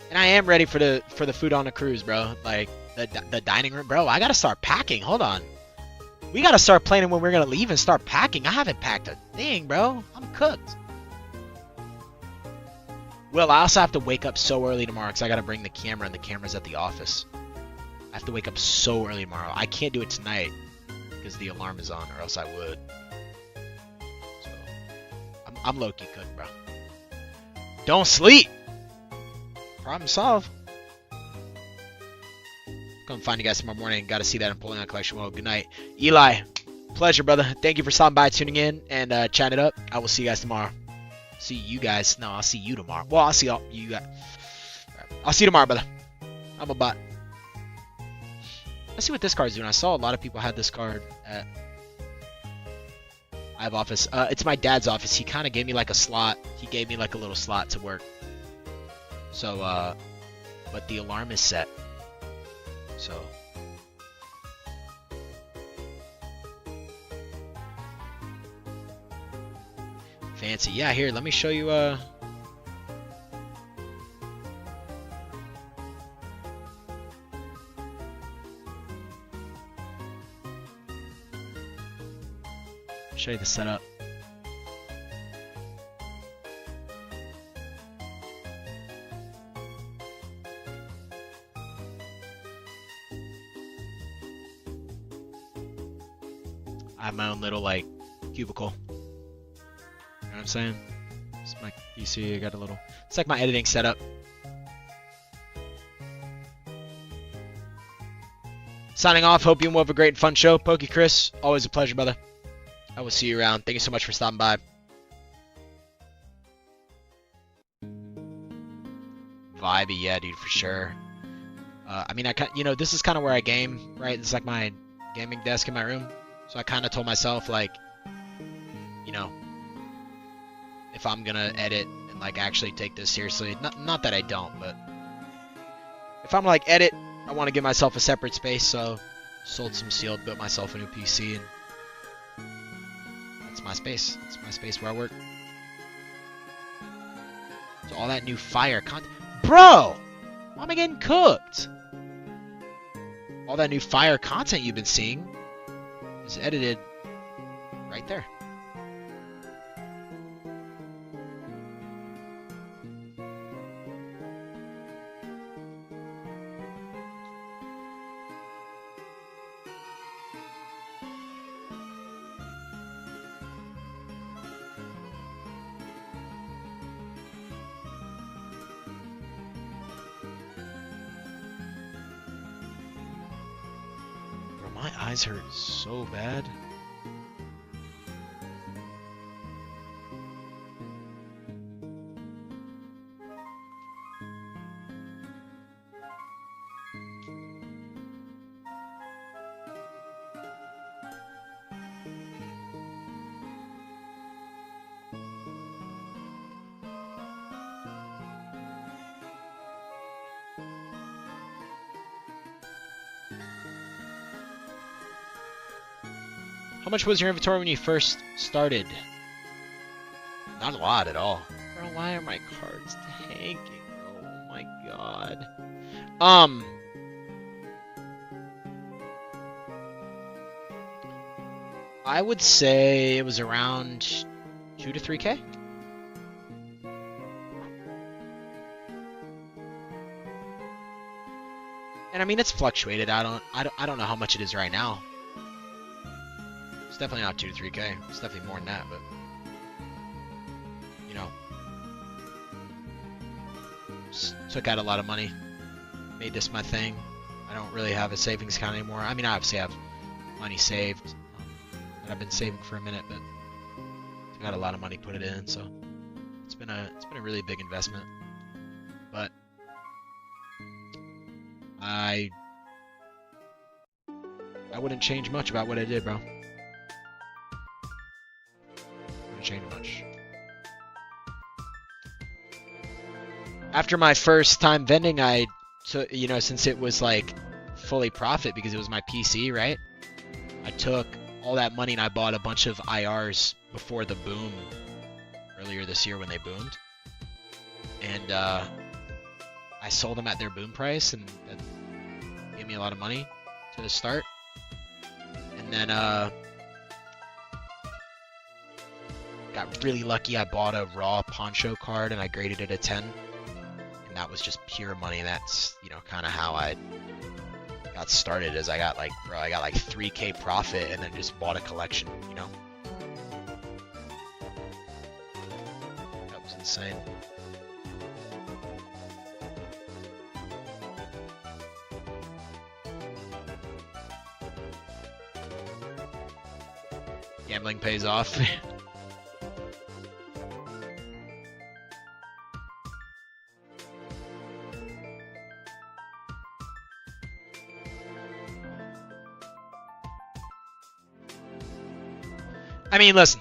Speaker 1: And I am ready for the food on the cruise, bro. Like the dining room, bro. I gotta start packing. Hold on. We gotta start planning when we're gonna leave and start packing. I haven't packed a thing, bro. I'm cooked. Well, I also have to wake up so early tomorrow because I gotta bring the camera, and the camera's at the office. I have to wake up so early tomorrow. I can't do it tonight because the alarm is on, or else I would. So I'm low-key cooked, bro. Don't sleep. Problem solved. Come find you guys tomorrow morning. Got to see that Napoleon collection. Well, good night. Eli, pleasure, brother. Thank you for stopping by, tuning in, and chatting it up. I will see you guys tomorrow. See you guys. No, I'll see you tomorrow. Well, I'll see all you guys. I'll see you tomorrow, brother. I'm a bot. Let's see what this card's doing. I saw a lot of people had this card at I have office. It's my dad's office. He kind of gave me like a slot. He gave me like a little slot to work. So, but the alarm is set. So. Fancy. Yeah, here, let me show you, show you the setup. I have my own little like cubicle. You know what I'm saying? It's my PC. I got a little. It's like my editing setup. Signing off. Hope you have a great and fun show. Pokey Chris, always a pleasure, brother. I will see you around. Thank you so much for stopping by. Vibey, yeah, dude, for sure. I mean, this is kind of where I game, right? It's like my gaming desk in my room. So I kind of told myself, like, you know, if I'm gonna edit and like actually take this seriously, not that I don't, but if I'm like edit, I want to give myself a separate space. So sold some sealed, built myself a new PC, and that's my space. That's my space where I work. So all that new fire content, bro. Why am I getting cooked? All that new fire content you've been seeing is edited right there. My eyes hurt so bad. How much was your inventory when you first started? Not a lot at all. Bro, why are my cards tanking, bro? Oh my god. I would say it was around 2 to 3K. And I mean, it's fluctuated. I don't know how much it is right now. It's definitely not 2 to 3K. It's definitely more than that, but you know, just took out a lot of money, made this my thing. I don't really have a savings account anymore. I mean, I obviously have money saved that I've been saving for a minute, but I got a lot of money put it in, so it's been a really big investment. But I wouldn't change much about what I did, bro. Wouldn't change much. After my first time vending, I took, you know, since it was like fully profit because it was my PC, right? I took all that money and I bought a bunch of IRs before the boom earlier this year when they boomed. And I sold them at their boom price, and that gave me a lot of money to start. And then got really lucky. I bought a raw poncho card and I graded it a 10. And that was just pure money. That's, you know, kind of how I got started. Is I got like 3K profit and then just bought a collection, you know? That was insane. Gambling pays off. I mean, listen.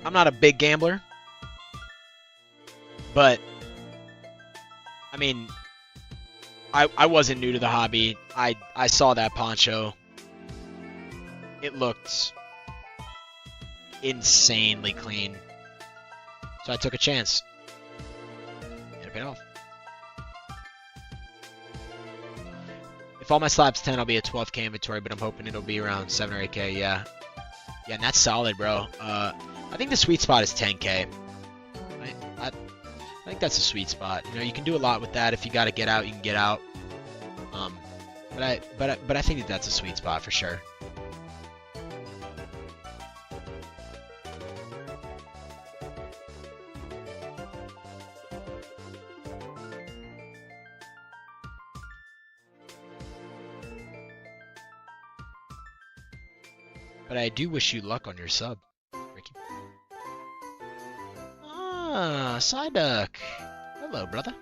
Speaker 1: I'm not a big gambler, but I mean, I wasn't new to the hobby. I saw that poncho. It looked insanely clean. So I took a chance. And it paid off. If all my slabs 10, I'll be at 12K inventory, but I'm hoping it'll be around 7 or 8K, yeah. Yeah, and that's solid, bro. I think the sweet spot is 10K. I think that's a sweet spot. You know, you can do a lot with that. If you got to get out, you can get out. But I think that's a sweet spot for sure. But I do wish you luck on your sub, Ricky. Ah, Psyduck. Hello, brother.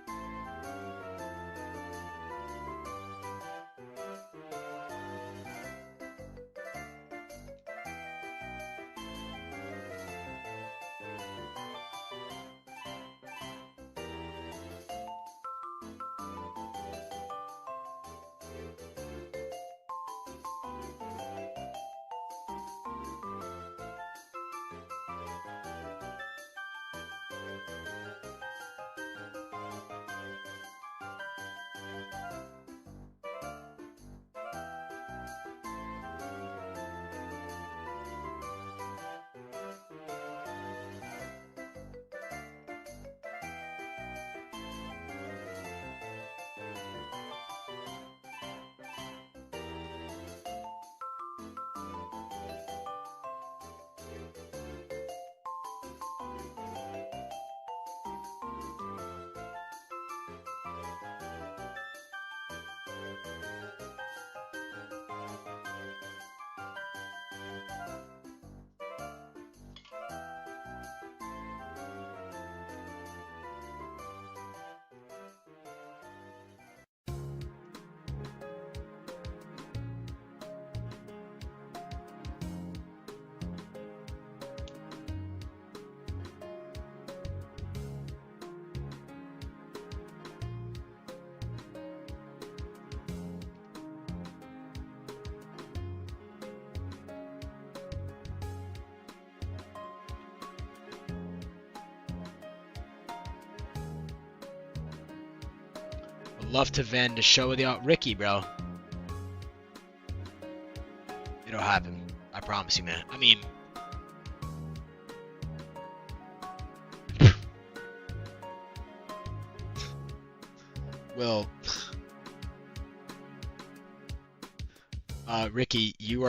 Speaker 1: Would love to vend a show with y'all. Ricky, bro. It'll happen. I promise you, man. I mean... Well... Ricky, you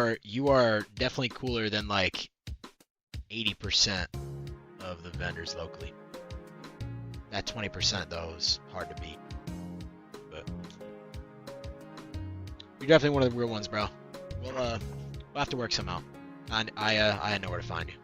Speaker 1: are definitely cooler than like 80% of the vendors locally. That 20% though is hard to beat. But you're definitely one of the real ones, bro. We'll have to work some out. I know where to find you.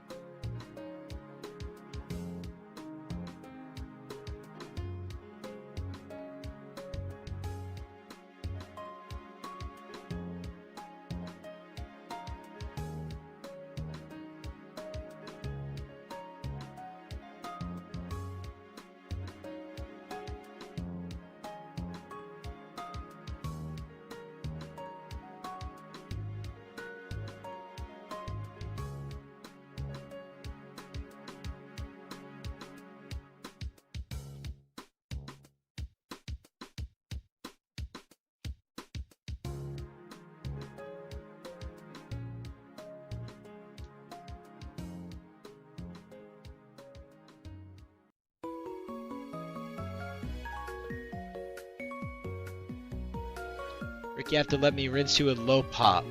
Speaker 1: Rick, you have to let me rinse you with low pop.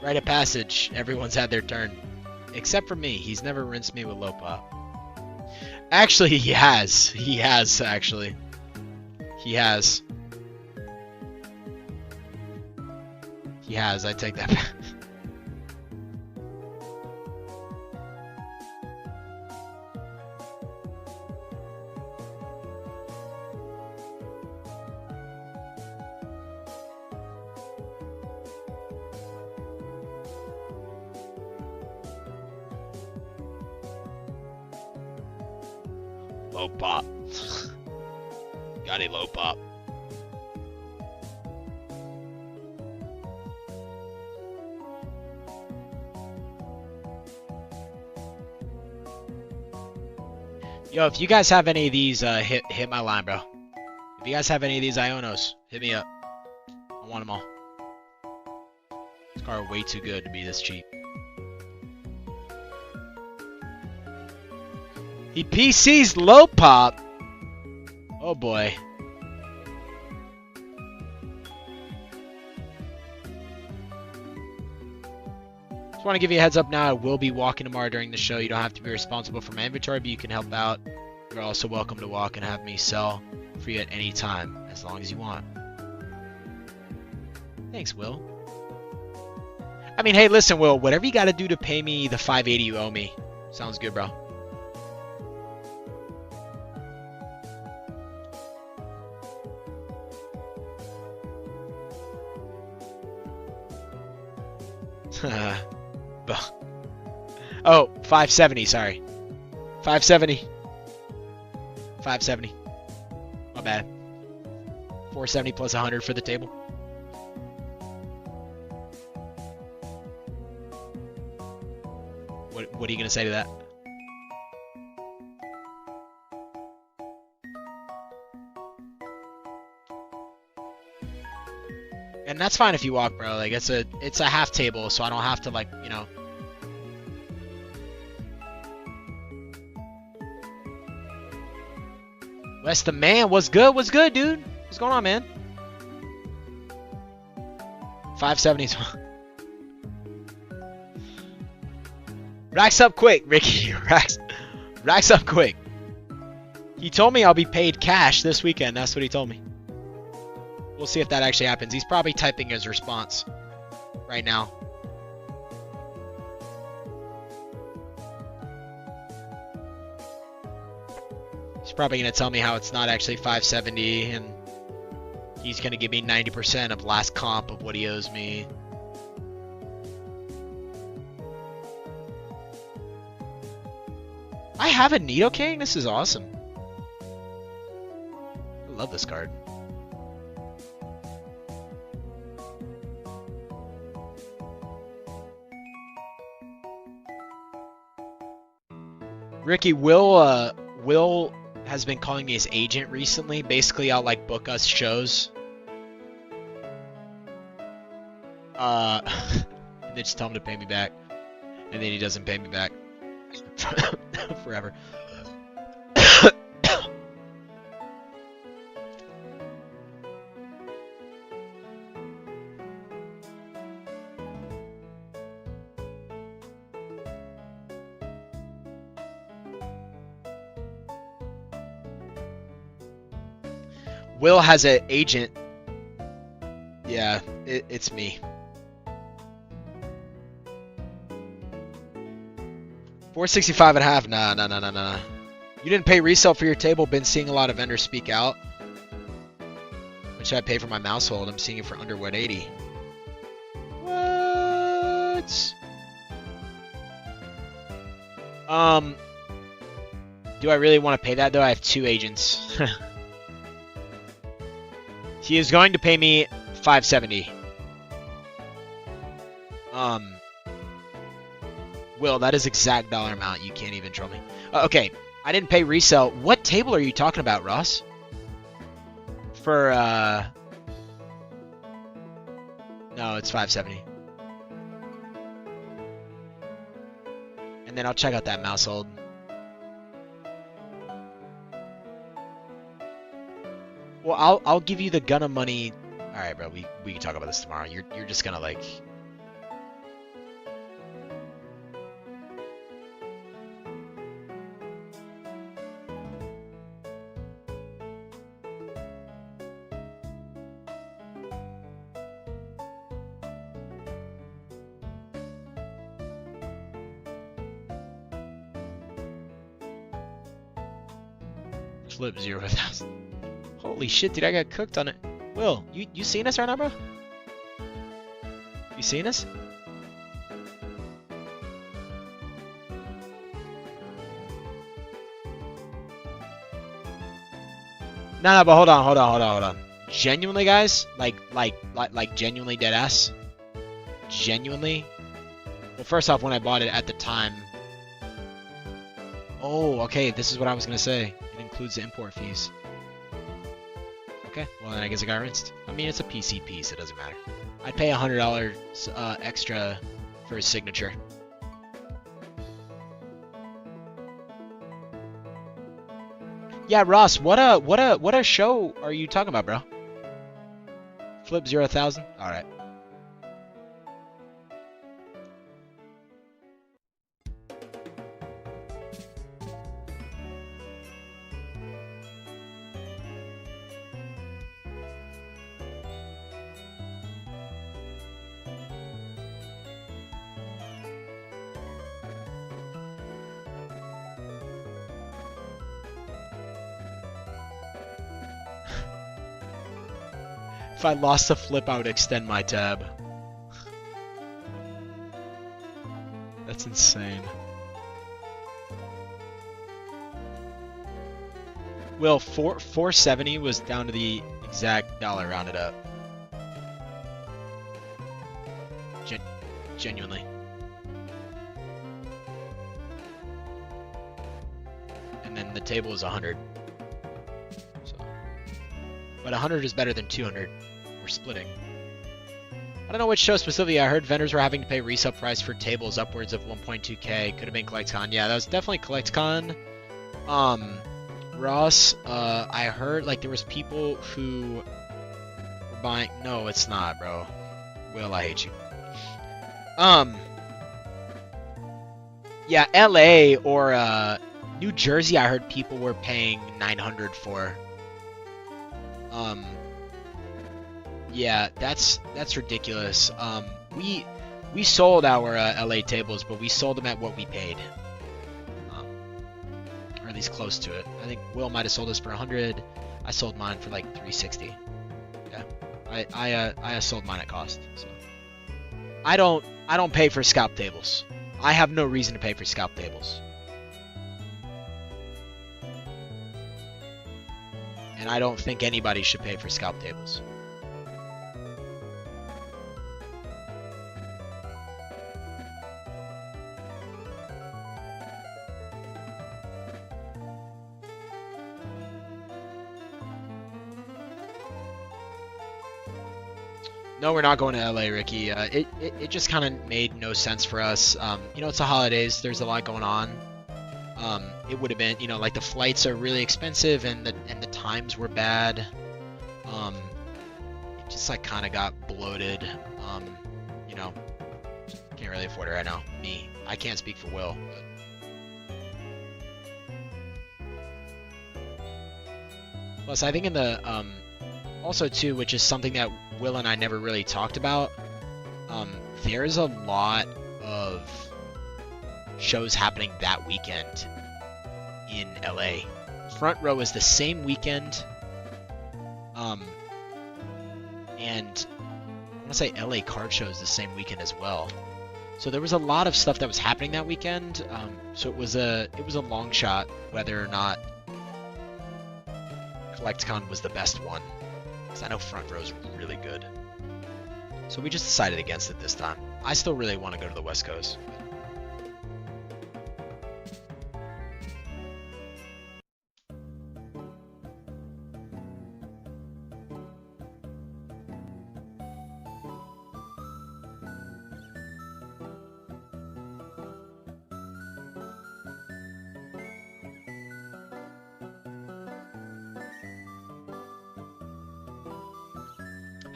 Speaker 1: Rite of passage. Everyone's had their turn. Except for me. He's never rinsed me with low pop. Actually, he has. He has, actually. He has. He has. I take that back. Low pop. Got a low pop. Yo, if you guys have any of these, hit my line, bro. If you guys have any of these Ionos, hit me up. I want them all. This car way too good to be this cheap. He PC's low pop. Oh boy. Just want to give you a heads up now. I will be walking tomorrow during the show. You don't have to be responsible for my inventory, but you can help out. You're also welcome to walk and have me sell for you at any time, as long as you want. Thanks, Will. I mean, hey, listen, Will. Whatever you got to do to pay me the $580 you owe me. Sounds good, bro. Oh, 570, sorry. 570. 570. My bad. 470 plus 100 for the table. What are you going to say to that? And that's fine if you walk, bro. Like it's a half table, so I don't have to, like, you know. Wes the man, what's good? What's good, dude? What's going on, man? 570s. Racks up quick, Ricky. Racks up quick. He told me I'll be paid cash this weekend. That's what he told me. We'll see if that actually happens. He's probably typing his response right now. He's probably going to tell me how it's not actually 570 and he's going to give me 90% of last comp of what he owes me. I have a Nidoking? This is awesome. I love this card. Ricky, Will has been calling me his agent recently. Basically, I'll like book us shows. And then just tell him to pay me back. And then he doesn't pay me back. Forever. Will has an agent. Yeah, it's me. 465 and a half. Nah. You didn't pay resale for your table. Been seeing a lot of vendors speak out. What should I pay for my mouse hold? I'm seeing it for under 180. What? Do I really want to pay that though? I have two agents. He is going to pay me 570. Will, that is exact dollar amount. You can't even troll me. Okay, I didn't pay resale. What table are you talking about, Ross? For, no, it's 570. And then I'll check out that mouse hold. Well, I'll give you the Gunna money. All right, bro. We can talk about this tomorrow. You're just gonna like. Flip 0,000. Holy shit, dude! I got cooked on it. Will, you seeing us right now, bro? You seeing us? No, but hold on. Genuinely, guys, like genuinely dead ass. Genuinely. Well, first off, when I bought it at the time. Oh, okay. This is what I was gonna say. It includes the import fees. Okay. Well, then I guess I got rinsed. I mean, it's a PC piece. It doesn't matter. I'd pay $100 extra for his signature. Yeah, Ross. What a show are you talking about, bro? Flip 0,000. All right. If I lost a flip, I would extend my tab. That's insane. Will, 470 was down to the exact dollar rounded up. Genuinely. And then the table is 100. So, but 100 is better than 200. We're splitting. I don't know which show specifically. I heard vendors were having to pay resale price for tables upwards of 1.2k. Could have been CollectCon. Yeah, that was definitely CollectCon. Ross, I heard like there was people who were buying. No, it's not, bro. Will, I hate you. Yeah, LA or New Jersey. I heard people were paying 900 for. Yeah, that's ridiculous. We sold our LA tables, but we sold them at what we paid, or at least close to it. I think Will might have sold us for 100. I sold mine for like 360. Yeah, I sold mine at cost. So I don't pay for scalp tables. I have no reason to pay for scalp tables. And I don't think anybody should pay for scalp tables. No, we're not going to LA, Ricky. It just kind of made no sense for us. You know, it's the holidays. There's a lot going on. It would have been, you know, like the flights are really expensive and the times were bad. It just like kind of got bloated. You know, can't really afford it right now. Me, I can't speak for Will. But... Plus, I think in the also too, which is something that Will and I never really talked about. There's a lot of shows happening that weekend in LA. Front Row is the same weekend. And I want to say LA Card Show is the same weekend as well. So there was a lot of stuff that was happening that weekend. So it was a long shot whether or not CollectCon was the best one. Because I know Front Row is really good. So we just decided against it this time. I still really want to go to the West Coast.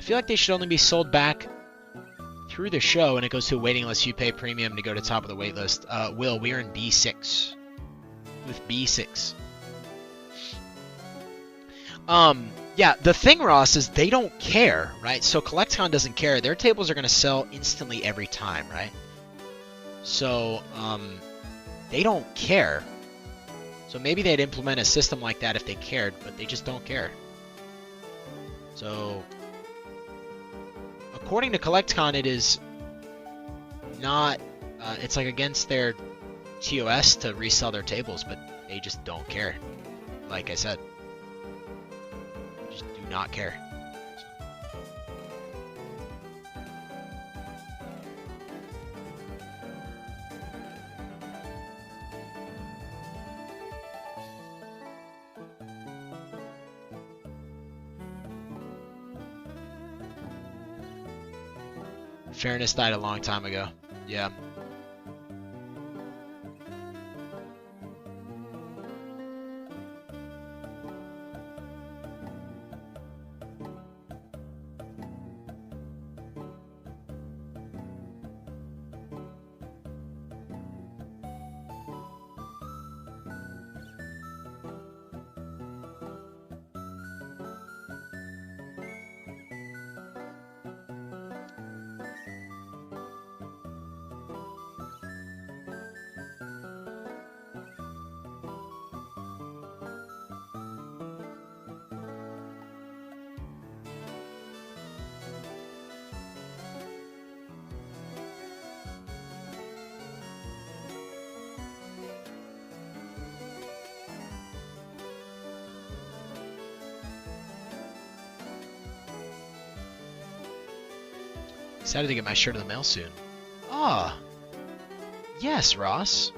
Speaker 1: feel like they should only be sold back through the show, and it goes to a waiting list. You pay premium to go to the top of the wait list. Will, we are in B6. With B6. Yeah, the thing, Ross, is they don't care, right? So CollectCon doesn't care. Their tables are going to sell instantly every time, right? So, they don't care. So maybe they'd implement a system like that if they cared, but they just don't care. So, according to CollectCon, it is not, it's like against their TOS to resell their tables, but they just don't care. Like I said. Just do not care. Fairness died a long time ago. Yeah. Excited to get my shirt in the mail soon. Ah, yes, Ross.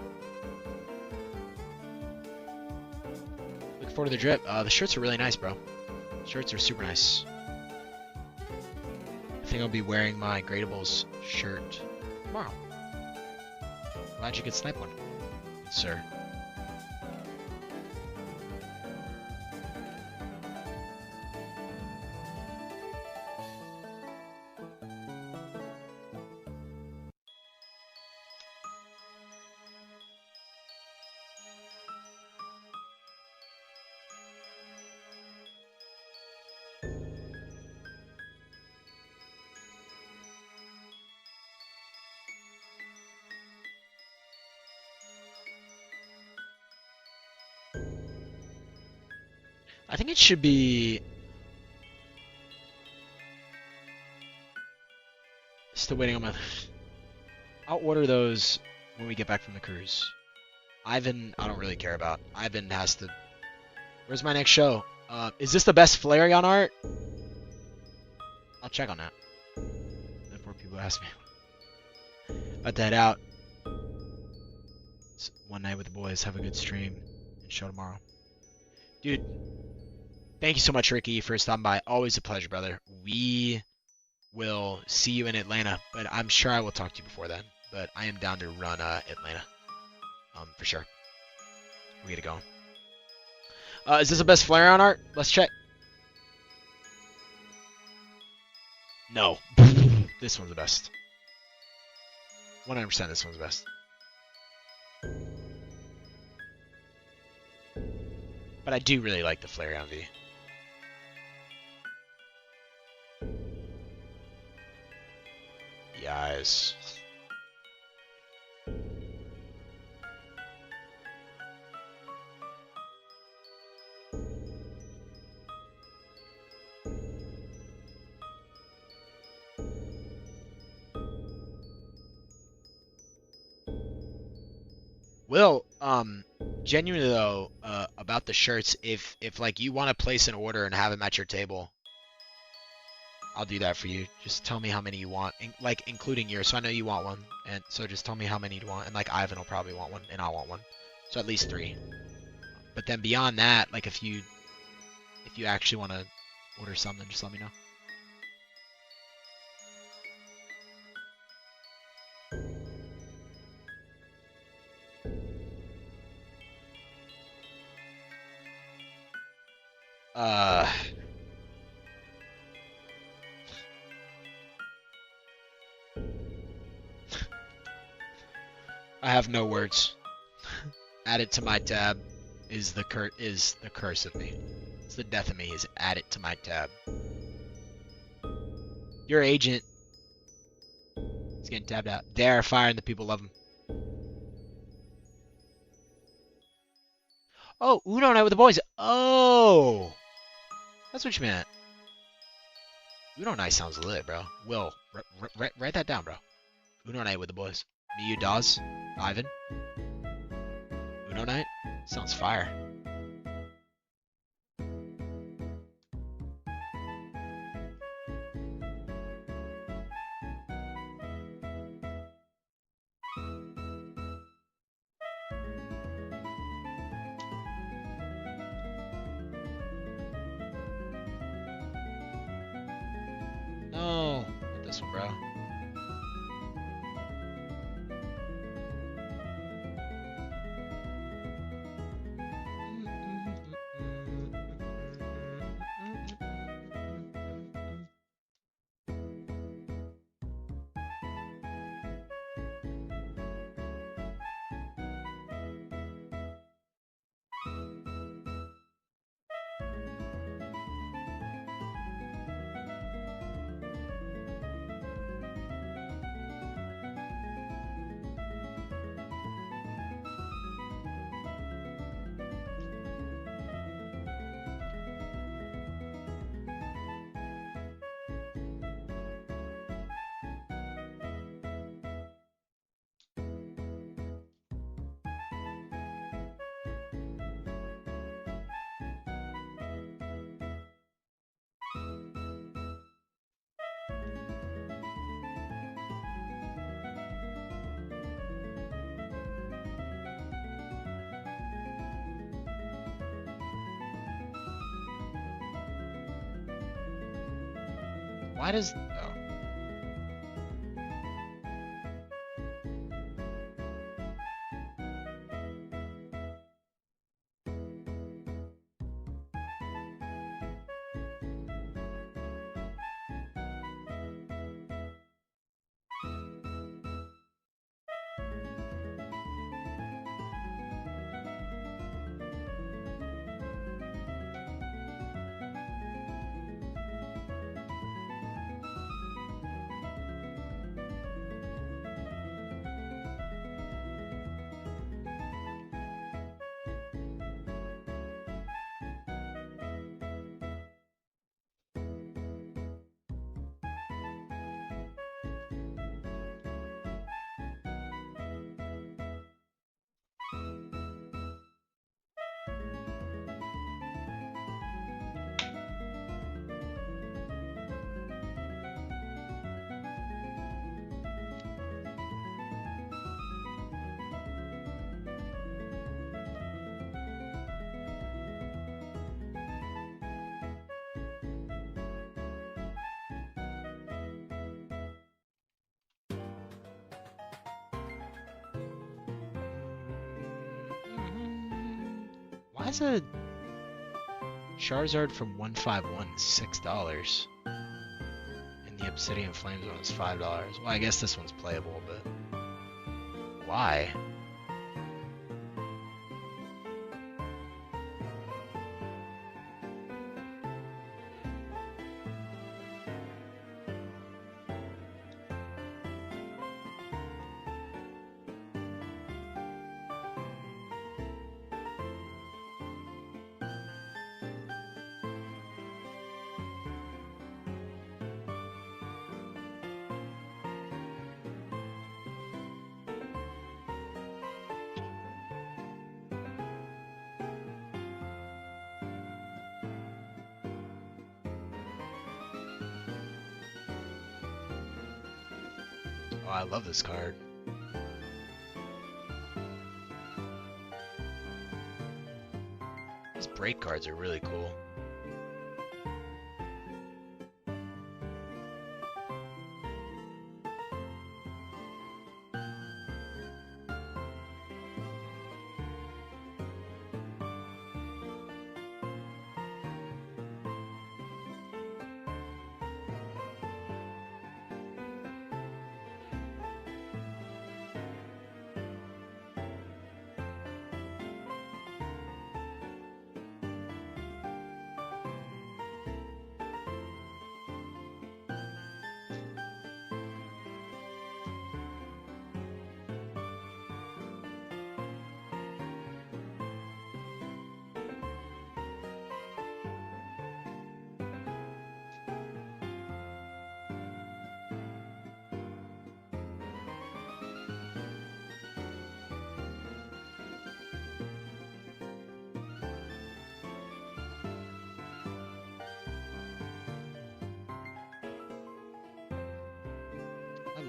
Speaker 1: Look forward to the drip. The shirts are really nice, bro. Shirts are super nice. I think I'll be wearing my Gradables shirt tomorrow. Glad you could snipe one, good sir. I think it should be... Still waiting on my... I'll order those when we get back from the cruise. Ivan, I don't really care about. Ivan has to... Where's my next show? Is this the best Flareon art? I'll check on that. Before people ask me. About to head out. It's one night with the boys. Have a good stream. And show tomorrow. Dude, thank you so much, Ricky, for stopping by. Always a pleasure, brother. We will see you in Atlanta, but I'm sure I will talk to you before then. But I am down to run Atlanta. For sure. We get it going. Is this the best Flareon art? Let's check. No. This one's the best. 100% this one's the best. But I do really like the Flareon V. The eyes. Will, genuinely though, about the shirts, if like you want to place an order and have them at your table, I'll do that for you. Just tell me how many you want, like including yours. So I know you want one, and so just tell me how many you want, and like Ivan will probably want one, and I'll want one. So at least 3. But then beyond that, like if you actually want to order something, just let me know. I have no words. Add it to my tab is the curse of me. It's the death of me is add it to my tab. Your agent is getting tabbed out. They're firing the people love him. Oh, Uno night with the boys. Oh, that's what you meant. Uno night sounds lit, bro. Will, write that down, bro. Uno night with the boys. Me, you, Dawes, Ivan. Uno night sounds fire. No, not this one, bro. Why does... Oh. Why is a Charizard from 151 $6? And the Obsidian Flames one is $5. Well, I guess this one's playable, but why? Oh, I love this card. These break cards are really cool.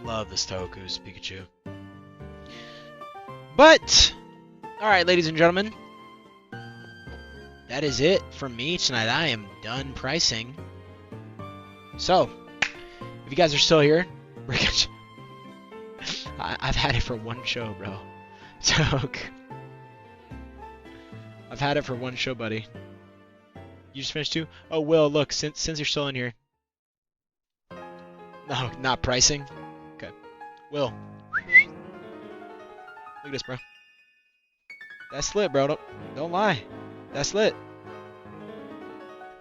Speaker 1: Love this Toku's Pikachu. But, alright, ladies and gentlemen. That is it from me tonight. I am done pricing. So, if you guys are still here, we're gonna... I've had it for one show, bro. Toke. I've had it for one show, buddy. You just finished 2? Oh, Will, look, since you're still in here. No, not pricing? Okay. Will. Look at this, bro. That's lit, bro. Don't lie. That's lit.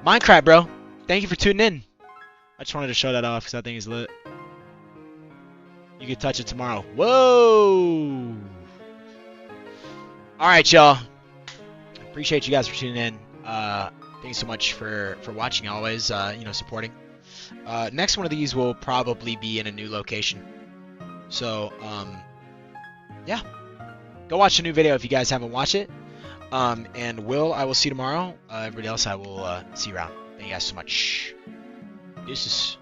Speaker 1: Minecraft, bro. Thank you for tuning in. I just wanted to show that off because that thing is lit. You can touch it tomorrow. Whoa! Alright, y'all. Appreciate you guys for tuning in. Thanks so much for watching always, supporting. Next one of these will probably be in a new location. So, yeah. Go watch the new video if you guys haven't watched it. And Will, I will see you tomorrow. Everybody else, I will see you around. Thank you guys so much. Deuces.